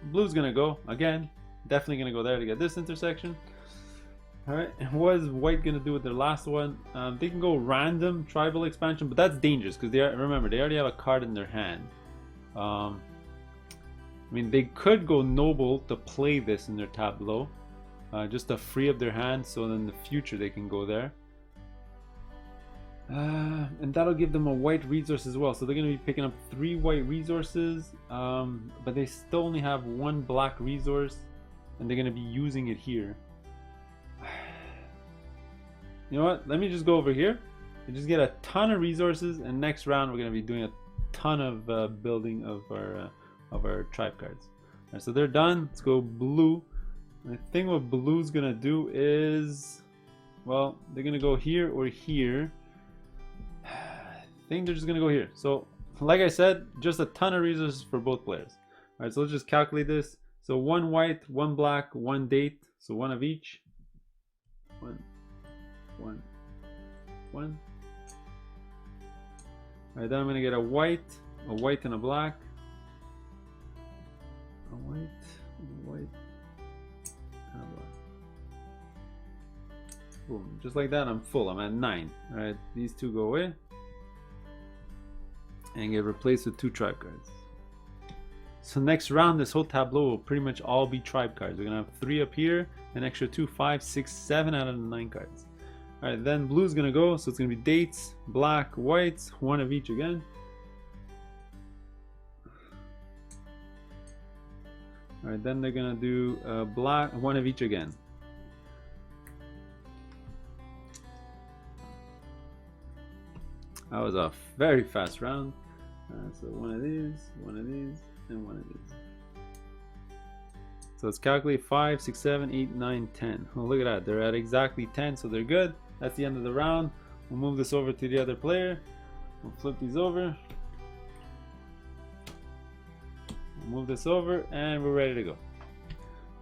Blue's going to go, again, definitely going to go there to get this intersection. Alright, and what is white going to do with their last one? They can go random tribal expansion, but that's dangerous because remember, they already have a card in their hand. I mean, they could go noble to play this in their tableau, just to free up their hand, so in the future they can go there. And that'll give them a white resource as well, so they're going to be picking up 3 white resources, but they still only have 1 black resource, and they're going to be using it here. You know what? Let me just go over here and just get a ton of resources, and next round we're going to be doing a ton of building of our tribe cards. All right, so they're done. Let's go blue. And I think what blue's going to do is, well, they're going to go here or here. I think they're just going to go here. So like I said, just a ton of resources for both players. All right, so let's just calculate this. So 1 white, 1 black, 1 date, so 1 of each. 1. Alright, then I'm gonna get a white and a black. A white, and a black. Boom, just like that, I'm full. I'm at 9. Alright, these 2 go away and get replaced with 2 tribe cards. So next round, this whole tableau will pretty much all be tribe cards. We're gonna have 3 up here, an extra 2, 5, 6, 7 out of the 9 cards. Alright, then blue's gonna go, so it's gonna be dates, black, whites, 1 of each again. Alright, then they're gonna do black, one of each again. That was a very fast round. So one of these, and one of these. So let's calculate 5, 6, 7, 8, 9, 10. Oh, look at that. They're at exactly 10, so they're good. That's the end of the round. We'll move this over to the other player. We'll flip these over. We'll move this over, and we're ready to go.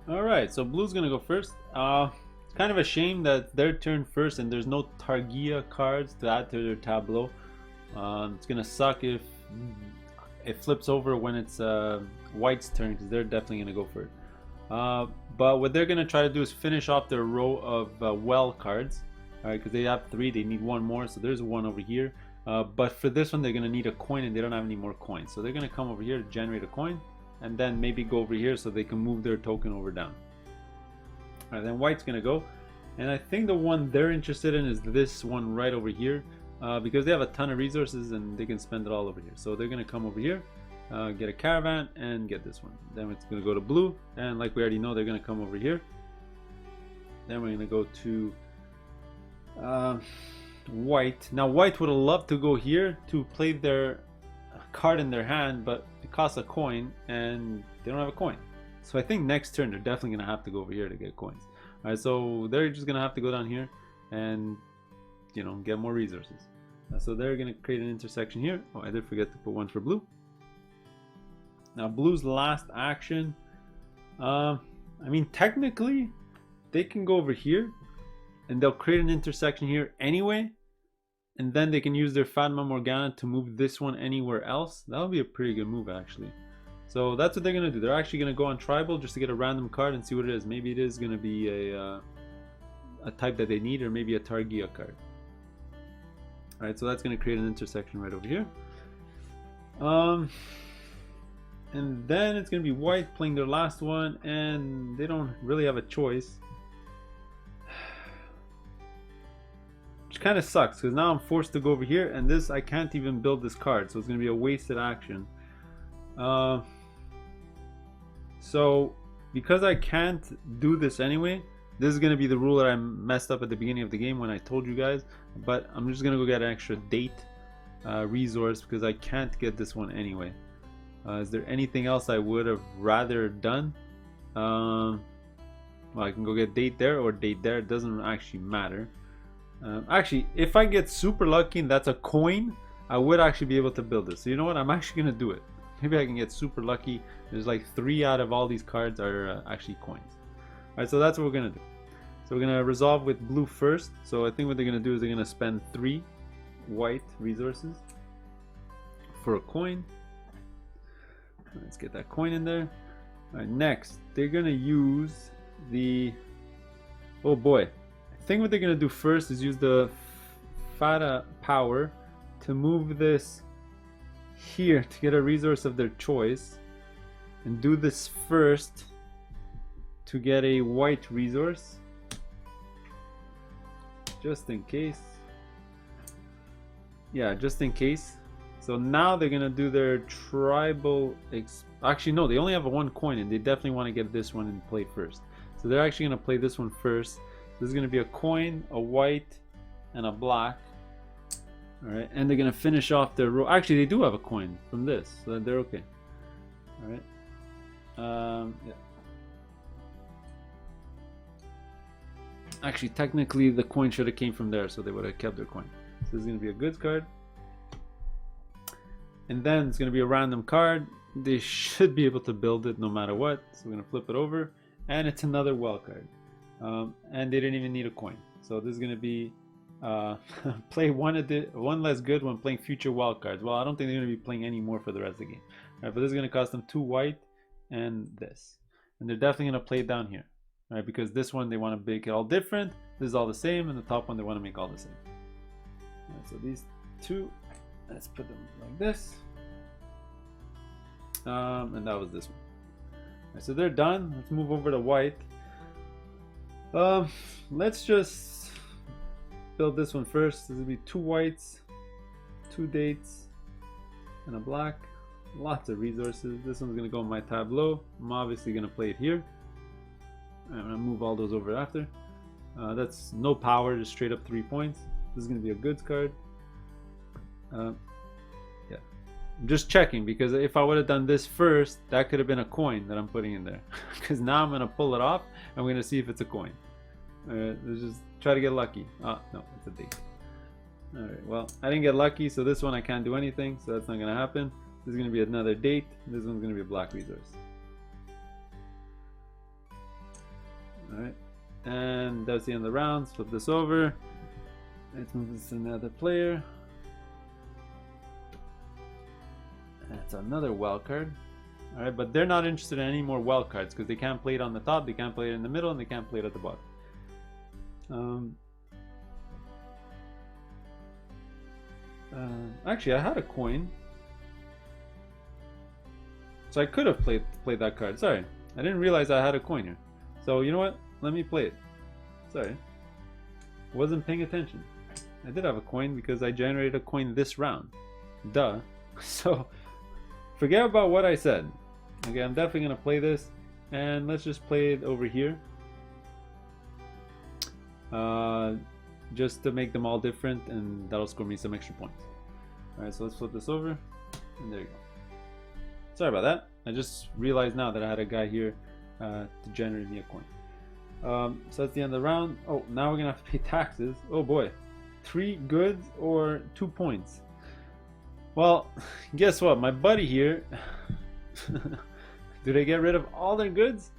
Alright, so blue's gonna go first. It's kind of a shame that their turn first and there's no Targi cards to add to their tableau. It's gonna suck if it flips over when it's white's turn, because they're definitely gonna go for it. But what they're gonna try to do is finish off their row of well cards. Alright, because they have 3, they need 1 more, so there's 1 over here. But for this one, they're gonna need a coin, and they don't have any more coins, so they're gonna come over here to generate a coin, and then maybe go over here so they can move their token over down. Alright, then white's gonna go, and I think the one they're interested in is this one right over here, because they have a ton of resources and they can spend it all over here. So they're gonna come over here, get a caravan, and get this one. Then it's gonna go to blue, and like we already know, they're gonna come over here. Then we're gonna go to white. Now white would have loved to go here to play their card in their hand, but it costs a coin and they don't have a coin. So I think next turn they're definitely gonna have to go over here to get coins. Alright, so they're just gonna have to go down here and, you know, get more resources. So they're gonna create an intersection here. Oh, I did forget to put one for blue. Now blue's last action, I mean technically they can go over here and they'll create an intersection here anyway, and then they can use their Fatima Morgana to move this one anywhere else. That'll be a pretty good move actually. So that's what they're gonna do. They're actually gonna go on tribal just to get a random card and see what it is. Maybe it is gonna be a type that they need, or maybe a Targia card. Alright, so that's gonna create an intersection right over here. And then it's gonna be white playing their last one, and they don't really have a choice. Which kind of sucks, because now I'm forced to go over here, and this, I can't even build this card, so it's going to be a wasted action. So because I can't do this anyway, this is going to be the rule that I messed up at the beginning of the game when I told you guys, but I'm just going to go get an extra date resource because I can't get this one anyway. Is there anything else I would have rather done? Well, I can go get date there or date there. It doesn't actually matter. Actually, if I get super lucky and that's a coin, I would actually be able to build this. So you know what? I'm actually gonna do it. Maybe I can get super lucky. There's like 3 out of all these cards are actually coins. Alright, so that's what we're gonna do. So we're gonna resolve with blue first. So I think what they're gonna do is they're gonna spend 3 white resources for a coin. Let's get that coin in there. Alright, next they're gonna use the, oh boy, I think what they're gonna do first is use the Fata power to move this here to get a resource of their choice, and do this first to get a white resource just in case. Yeah, just in case. So now they're gonna do their tribal actually no, they only have a 1 coin, and they definitely want to get this one in play first. So they're actually gonna play this one first. This is gonna be a coin, a white, and a black. Alright, and they're gonna finish off their row. Actually, they do have a coin from this, so they're okay. Alright. Yeah. Actually, technically the coin should have came from there, so they would have kept their coin. So this is gonna be a goods card. And then it's gonna be a random card. They should be able to build it no matter what. So we're gonna flip it over, and it's another well card. And they didn't even need a coin. So this is gonna be play one less good when playing future wild cards. Well, I don't think they're gonna be playing any more for the rest of the game. Alright, but this is gonna cost them 2 white and this. And they're definitely gonna play it down here. Alright, because this one they want to make it all different. This is all the same, and the top one they want to make all the same. Alright, so these 2, let's put them like this. And that was this one. Alright, so they're done. Let's move over to white. Let's just build this one first. This will be 2 whites, 2 dates, and a black. Lots of resources. This one's gonna go in my tableau. I'm obviously gonna play it here. I'm gonna move all those over after. That's no power, just straight up 3 points. This is gonna be a goods card. Yeah, I'm just checking, because if I would have done this first, that could have been a coin that I'm putting in there. Because now I'm gonna pull it off. I'm gonna see if it's a coin. Alright, let's just try to get lucky. Oh no, it's a date. Alright, well, I didn't get lucky, so this one I can't do anything, so that's not gonna happen. This is gonna be another date. This one's gonna be a black resource. Alright, and that's the end of the round. Flip this over. Let's move this to another player. That's another wild card. Alright, but they're not interested in any more wild cards because they can't play it on the top, they can't play it in the middle, and they can't play it at the bottom. Actually, I had a coin, so I could have played that card. Sorry, I didn't realize I had a coin here. So you know what? Let me play it. Sorry, wasn't paying attention. I did have a coin because I generated a coin this round. Duh. So forget about what I said. Okay, I'm definitely gonna play this, and let's just play it over here. Just to make them all different, and that'll score me some extra points. Alright, so let's flip this over, and there you go. Sorry about that. I just realized now that I had a guy here to generate me a coin. So that's the end of the round. Oh, now we're gonna have to pay taxes. Oh boy. 3 goods or 2 points. Well, guess what? My buddy here, do they get rid of all their goods?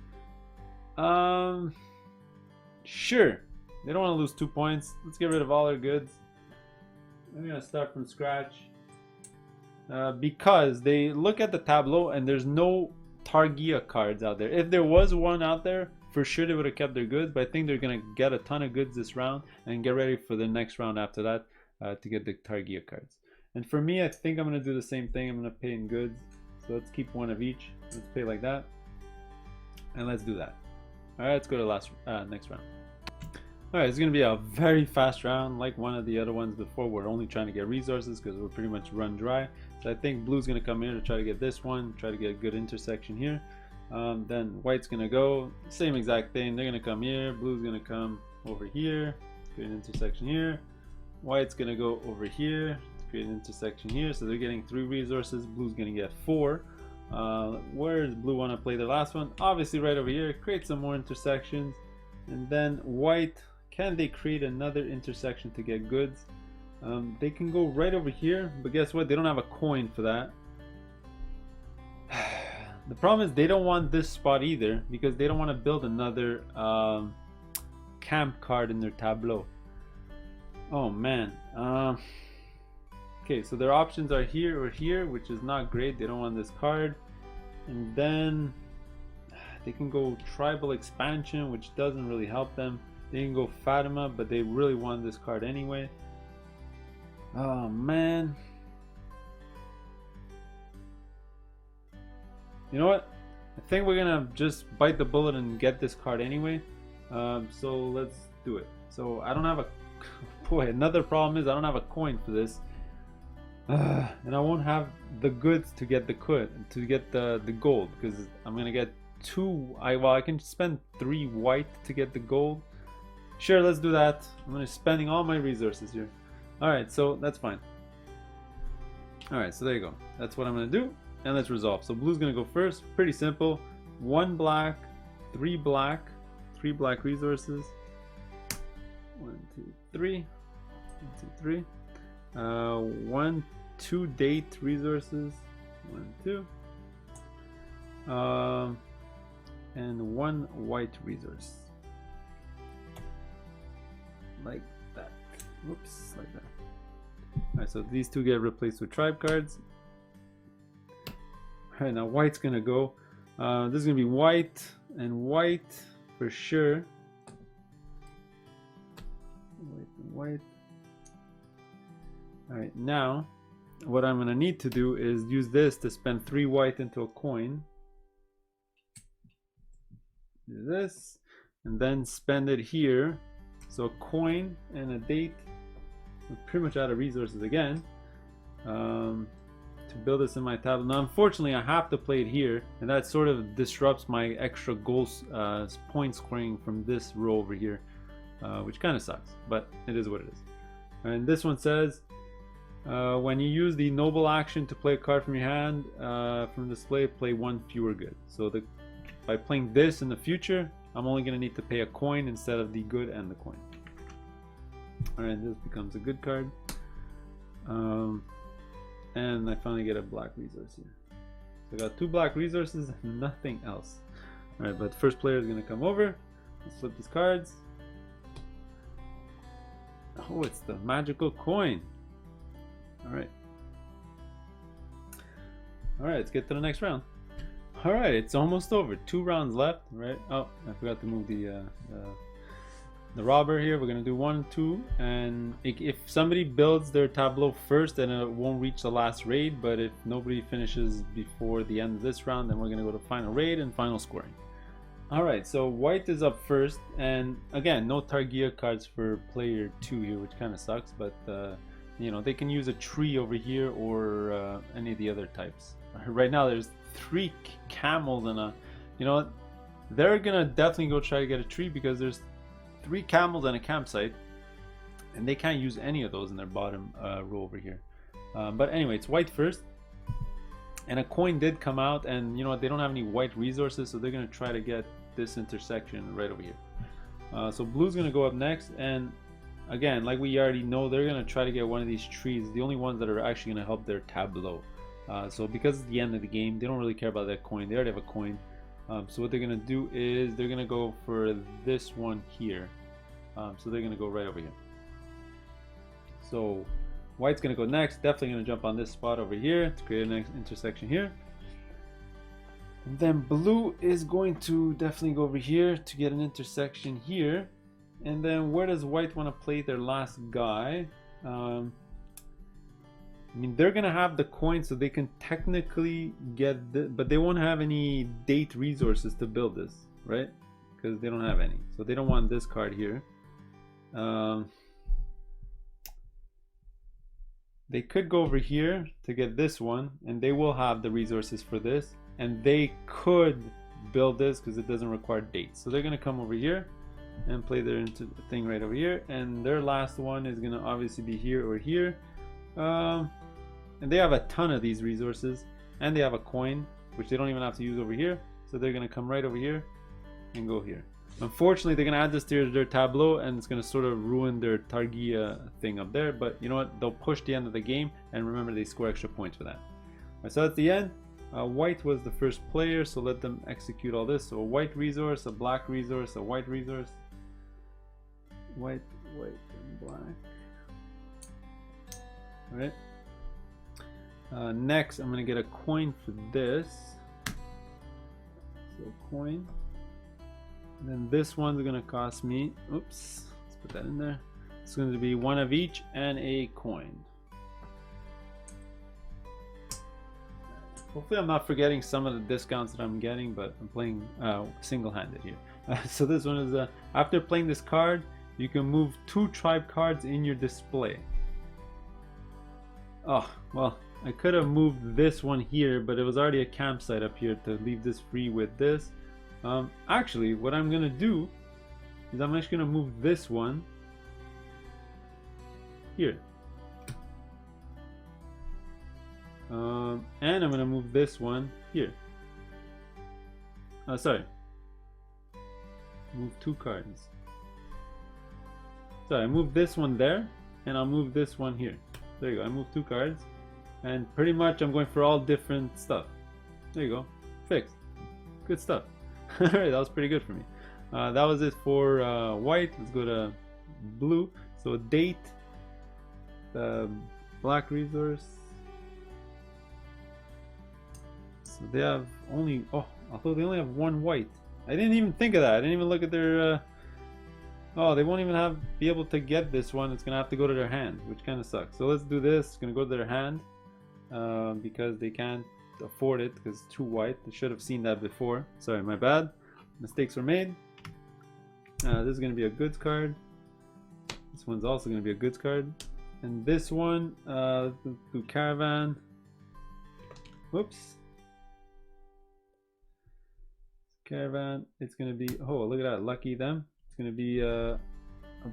Sure. They don't want to lose 2 points. Let's get rid of all their goods. I'm gonna start from scratch. Because they look at the tableau and there's no Targi cards out there. If there was one out there, for sure they would have kept their goods, but I think they're gonna get a ton of goods this round and get ready for the next round after that to get the Targi cards. And for me, I think I'm gonna do the same thing. I'm gonna pay in goods. So let's keep one of each. Let's pay like that, and let's do that. All right, let's go to the next round. All right, it's gonna be a very fast round, like one of the other ones before. We're only trying to get resources because we're pretty much run dry. So I think blue's gonna come here to try to get this one, try to get a good intersection here. Then white's gonna go, same exact thing. They're gonna come here. Blue's gonna come over here, create an intersection here. White's gonna go over here, create an intersection here. So they're getting 3 resources. Blue's gonna get 4. Where does blue want to play their last one? Obviously right over here. Create some more intersections, and then white. Can they create another intersection to get goods? They can go right over here, but guess what? They don't have a coin for that. The problem is they don't want this spot either, because they don't want to build another camp card in their tableau. Oh man. Okay, so their options are here or here, which is not great. They don't want this card. And then they can go tribal expansion, which doesn't really help them. They can go Fatima, but they really want this card anyway. Oh man. You know what? I think we're gonna just bite the bullet and get this card anyway. So let's do it. So I don't have a boy. Another problem is I don't have a coin for this, and I won't have the goods to get the the gold, because I'm gonna get 2. Well, I can spend 3 white to get the gold. Sure, let's do that. I'm gonna be spending all my resources here. All right, so that's fine. All right, so there you go. That's what I'm gonna do, and let's resolve. So blue's gonna go first. Pretty simple. 1 black, 3 black, 3 black resources. 1, 2, 3. 1, 2, 3. 1, 2 date resources. 1, 2. And 1 white resource. Like that. Whoops, like that. Alright, so these 2 get replaced with tribe cards. Alright, now white's gonna go. This is gonna be white and white for sure. White and white. Alright, now what I'm gonna need to do is use this to spend 3 white into a coin. Do this, and then spend it here. So a coin and a date. We're pretty much out of resources again. to build this in my tablet. Now unfortunately I have to play it here, and that sort of disrupts my extra goals point scoring from this row over here, which kind of sucks, but it is what it is. And this one says, when you use the noble action to play a card from your hand from display, play one fewer good. So by playing this in the future, I'm only going to need to pay a coin instead of the good and the coin. Alright, this becomes a good card. And I finally get a black resource here. So I got 2 black resources and nothing else. Alright, but first player is going to come over. Let's flip these cards. Oh, it's the magical coin. Alright. Alright, let's get to the next round. Alright, it's almost over. 2 rounds left, right? Oh, I forgot to move the robber here. We're gonna do 1, 2, and if somebody builds their tableau first, then it won't reach the last raid. But if nobody finishes before the end of this round, then we're gonna go to final raid and final scoring. Alright, so white is up first, and again, no Targi cards for player 2 here, which kind of sucks, but you know, they can use a tree over here or any of the other types. Right now there's 3 camels and a, you know what, they're gonna definitely go try to get a tree because there's 3 camels and a campsite, and they can't use any of those in their bottom row over here. But anyway, it's white first, and a coin did come out, and you know what, they don't have any white resources, so they're gonna try to get this intersection right over here. So blue's gonna go up next, and again, like we already know, they're gonna try to get one of these trees, the only ones that are actually gonna help their tableau. So because it's the end of the game, they don't really care about that coin. They already have a coin. So what they're gonna do is they're gonna go for this one here. So they're gonna go right over here. So white's gonna go next. Definitely gonna jump on this spot over here to create a next intersection here. And then blue is going to definitely go over here to get an intersection here. And then where does white want to play their last guy? I mean, they're gonna have the coin, so they can technically get the, but they won't have any date resources to build this, right? Because they don't have any, so they don't want this card here. They could go over here to get this one, and they will have the resources for this, and they could build this because it doesn't require dates. So they're gonna come over here and play their thing right over here, and their last one is gonna obviously be here or here. And they have a ton of these resources, and they have a coin which they don't even have to use over here, so they're gonna come right over here and go here. Unfortunately, they're gonna add this to their tableau, and it's gonna sort of ruin their Targi thing up there, but you know what, they'll push the end of the game, and remember, they score extra points for that. Right, so that's the end. White was the first player, so let them execute all this. So a white resource, a black resource, a white resource, white, and black. All right. Next, I'm gonna get a coin for this. So coin. And then this one's gonna cost me. Oops. Let's put that in there. It's going to be 1 of each and a coin. Hopefully I'm not forgetting some of the discounts that I'm getting, but I'm playing single-handed here. So this one is after playing this card, you can move 2 tribe cards in your display. Oh, well, I could have moved this one here, but it was already a campsite up here to leave this free with this. Actually, what I'm gonna do is I'm actually gonna move this one here. And I'm gonna move this one here. Sorry. Move 2 cards. Sorry, I moved this one there, and I'll move this one here. There you go, I moved 2 cards. And pretty much I'm going for all different stuff. There you go, fixed. Good stuff. Alright, that was pretty good for me. That was it for white. Let's go to blue. So date, black resource. So they have only, oh, although they only have 1 white. I didn't even think of that. I didn't even look at their, oh, they won't even be able to get this one. It's gonna have to go to their hand, which kind of sucks. So let's do this. It's gonna go to their hand because they can't afford it because it's too white. I should have seen that before. Sorry, my bad. Mistakes were made. This is gonna be a goods card. This one's also gonna be a goods card. And this one, do caravan. Whoops. Caravan, it's gonna be, oh look at that, lucky them. It's gonna be a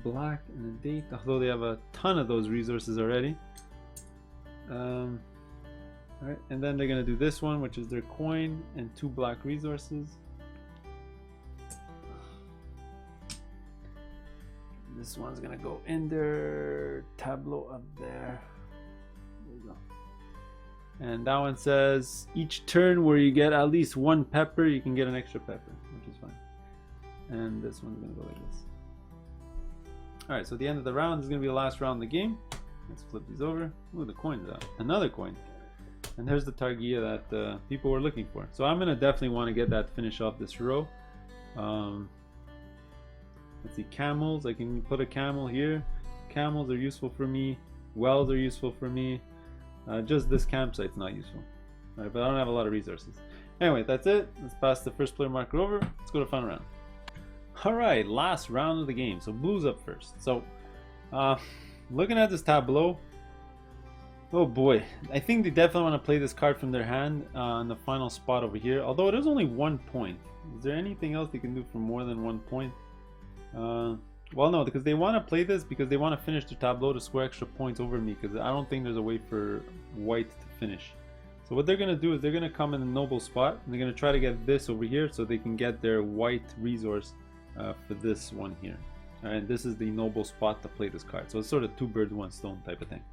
black and a date, although they have a ton of those resources already. Alright, and then they're gonna do this one, which is their coin and 2 black resources. This one's gonna go in their tableau up there. There you go. And that one says each turn where you get at least 1 pepper, you can get an extra pepper, which is fine. And this one's gonna go like this. Alright, so at the end of the round is gonna be the last round of the game. Let's flip these over. Ooh, the coin's out. Another coin. And there's the Targi that people were looking for. So I'm gonna definitely want to get that finish off this row. Let's see, camels. I can put a camel here. Camels are useful for me. Wells are useful for me. Just this campsite's not useful. Alright, but I don't have a lot of resources. Anyway, that's it. Let's pass the first player marker over. Let's go to final round. Alright, last round of the game. So blue's up first. So looking at this tableau, oh boy, I think they definitely want to play this card from their hand on the final spot over here. Although it is only 1 point. Is there anything else they can do for more than 1 point? Well, no, because they want to play this because they want to finish the tableau to score extra points over me, because I don't think there's a way for white to finish. So what they're going to do is they're going to come in a noble spot and they're going to try to get this over here so they can get their white resource for this one here. And this is the noble spot to play this card. So it's sort of 2 birds 1 stone type of thing.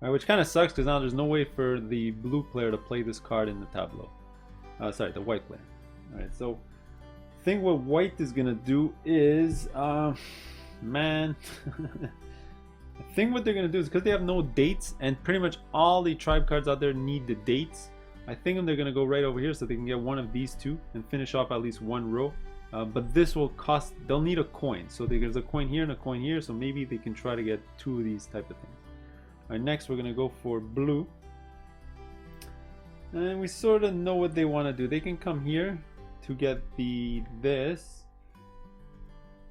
Which kind of sucks because now there's no way for the blue player to play this card in the tableau. Sorry, the white player. Alright, so I think what white is going to do is, man, I think what they're going to do is, because they have no dates and pretty much all the tribe cards out there need the dates, I think they're going to go right over here so they can get one of these 2 and finish off at least 1 row. But this will cost, they'll need a coin. So there's a coin here and a coin here, so maybe they can try to get 2 of these type of things. Alright, next we're going to go for blue. And we sort of know what they want to do. They can come here to get this.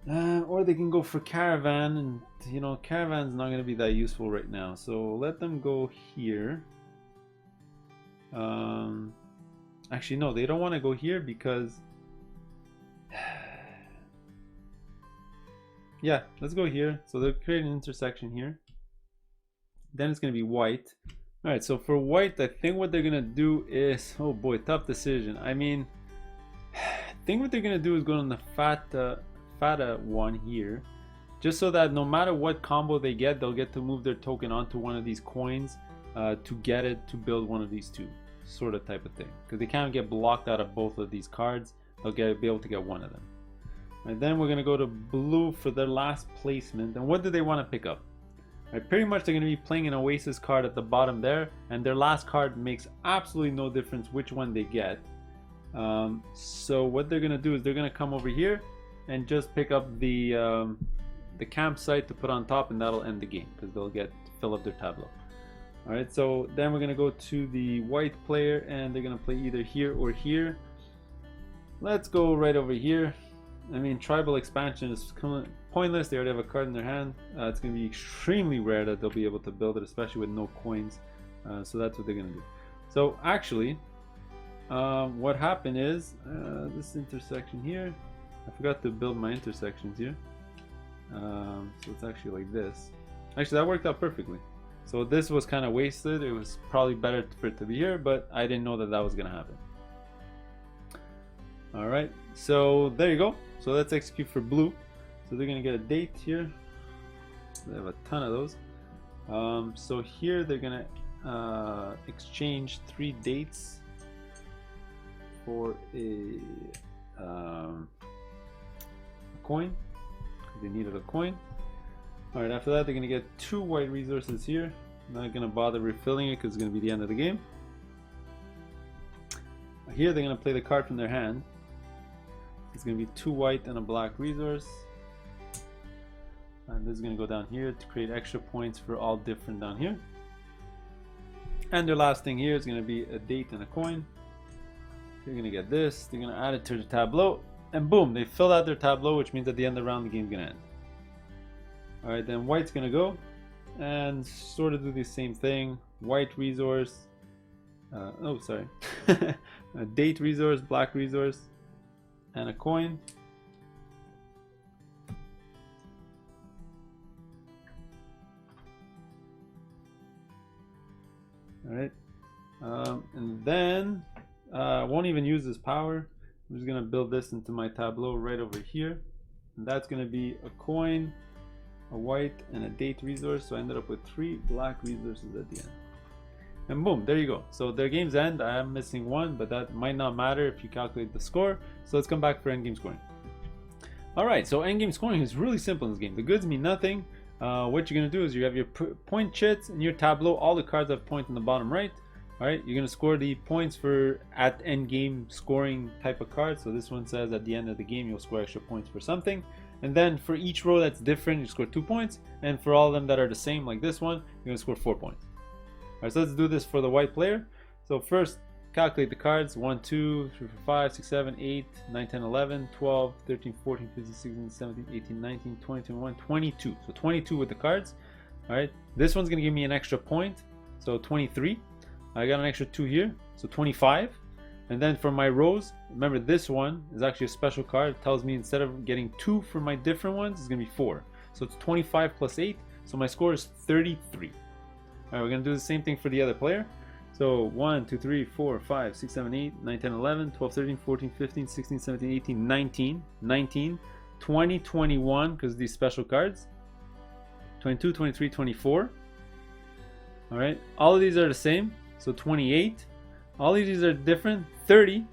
Or they can go for caravan, and you know, caravan's not going to be that useful right now. So let them go here. Actually, no, they don't want to go here because... yeah, let's go here. So they're creating an intersection here. Then it's going to be white. Alright, so for white, I think what they're going to do is... oh boy, tough decision. I mean, I think what they're going to do is go on the Fata one here. Just so that no matter what combo they get, they'll get to move their token onto one of these coins to get it to build one of these 2. Sort of type of thing. Because they can't get blocked out of both of these cards. They'll be able to get one of them. And then we're going to go to blue for their last placement. And what do they want to pick up? Right, pretty much they're going to be playing an Oasis card at the bottom there, and their last card makes absolutely no difference which one they get. So what they're going to do is they're going to come over here and just pick up the campsite to put on top, and that'll end the game because they'll get to fill up their tableau. Alright, so then we're going to go to the white player, and they're going to play either here or here. Let's go right over here. I mean, tribal expansion is pointless. They already have a card in their hand. It's going to be extremely rare that they'll be able to build it, especially with no coins. So that's what they're going to do. So actually, what happened is this intersection here. I forgot to build my intersections here. So it's actually like this. Actually, that worked out perfectly. So this was kind of wasted. It was probably better for it to be here, but I didn't know that that was going to happen. Alright, so there you go. So let's execute for blue. So they're going to get a date here. They have a ton of those. So here they're going to exchange 3 dates for a coin. They needed a coin. Alright, after that they're going to get 2 white resources here. I'm not going to bother refilling it because it's going to be the end of the game. Here they're going to play the card from their hand. It's going to be 2 white and a black resource. And this is going to go down here to create extra points for all different down here. And their last thing here is going to be a date and a coin. They're going to get this. They're going to add it to the tableau. And boom, they filled out their tableau, which means at the end of the round the game's going to end. Alright, then white's going to go and sort of do the same thing. White resource. Oh, sorry. A date resource, black resource, and a coin. Alright. And then I won't even use this power. I'm just going to build this into my tableau right over here. And that's going to be a coin, a white, and a date resource. So I ended up with 3 black resources at the end. And boom, there you go. So their games end. I am missing 1, but that might not matter if you calculate the score. So let's come back for endgame scoring. Alright, so endgame scoring is really simple in this game. The goods mean nothing. What you're going to do is you have your point chits in your tableau. All the cards have point in the bottom right. Alright, you're going to score the points for at end game scoring type of card. So this one says at the end of the game you'll score extra points for something. And then for each row that's different, you score 2 points. And for all of them that are the same, like this one, you're going to score 4 points. Alright, so let's do this for the white player. So first, calculate the cards. 1, 2, 3, 4, 5, 6, 7, 8, 9, 10, 11, 12, 13, 14, 15, 16, 17, 18, 19, 20, 21, 22. So 22 with the cards. Alright, this one's going to give me an extra point. So 23. I got an extra 2 here. So 25. And then for my rows, remember this one is actually a special card. It tells me instead of getting 2 for my different ones, it's going to be 4. So it's 25 plus 8. So my score is 33. Alright, we're going to do the same thing for the other player. So 1, 2, 3, 4, 5, 6, 7, 8, 9, 10, 11, 12, 13, 14, 15, 16, 17, 18, 19, 19, 20, 21, because these special cards. 22, 23, 24. Alright, all of these are the same. So 28. All of these are different. 30.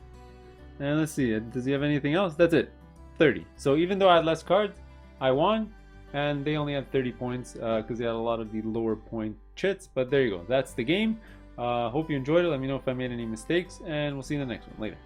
And let's see, does he have anything else? That's it. 30. So even though I had less cards, I won. And they only had 30 points because they had a lot of the lower point chits. But there you go. That's the game. Hope you enjoyed it. Let me know if I made any mistakes. And we'll see you in the next one. Later.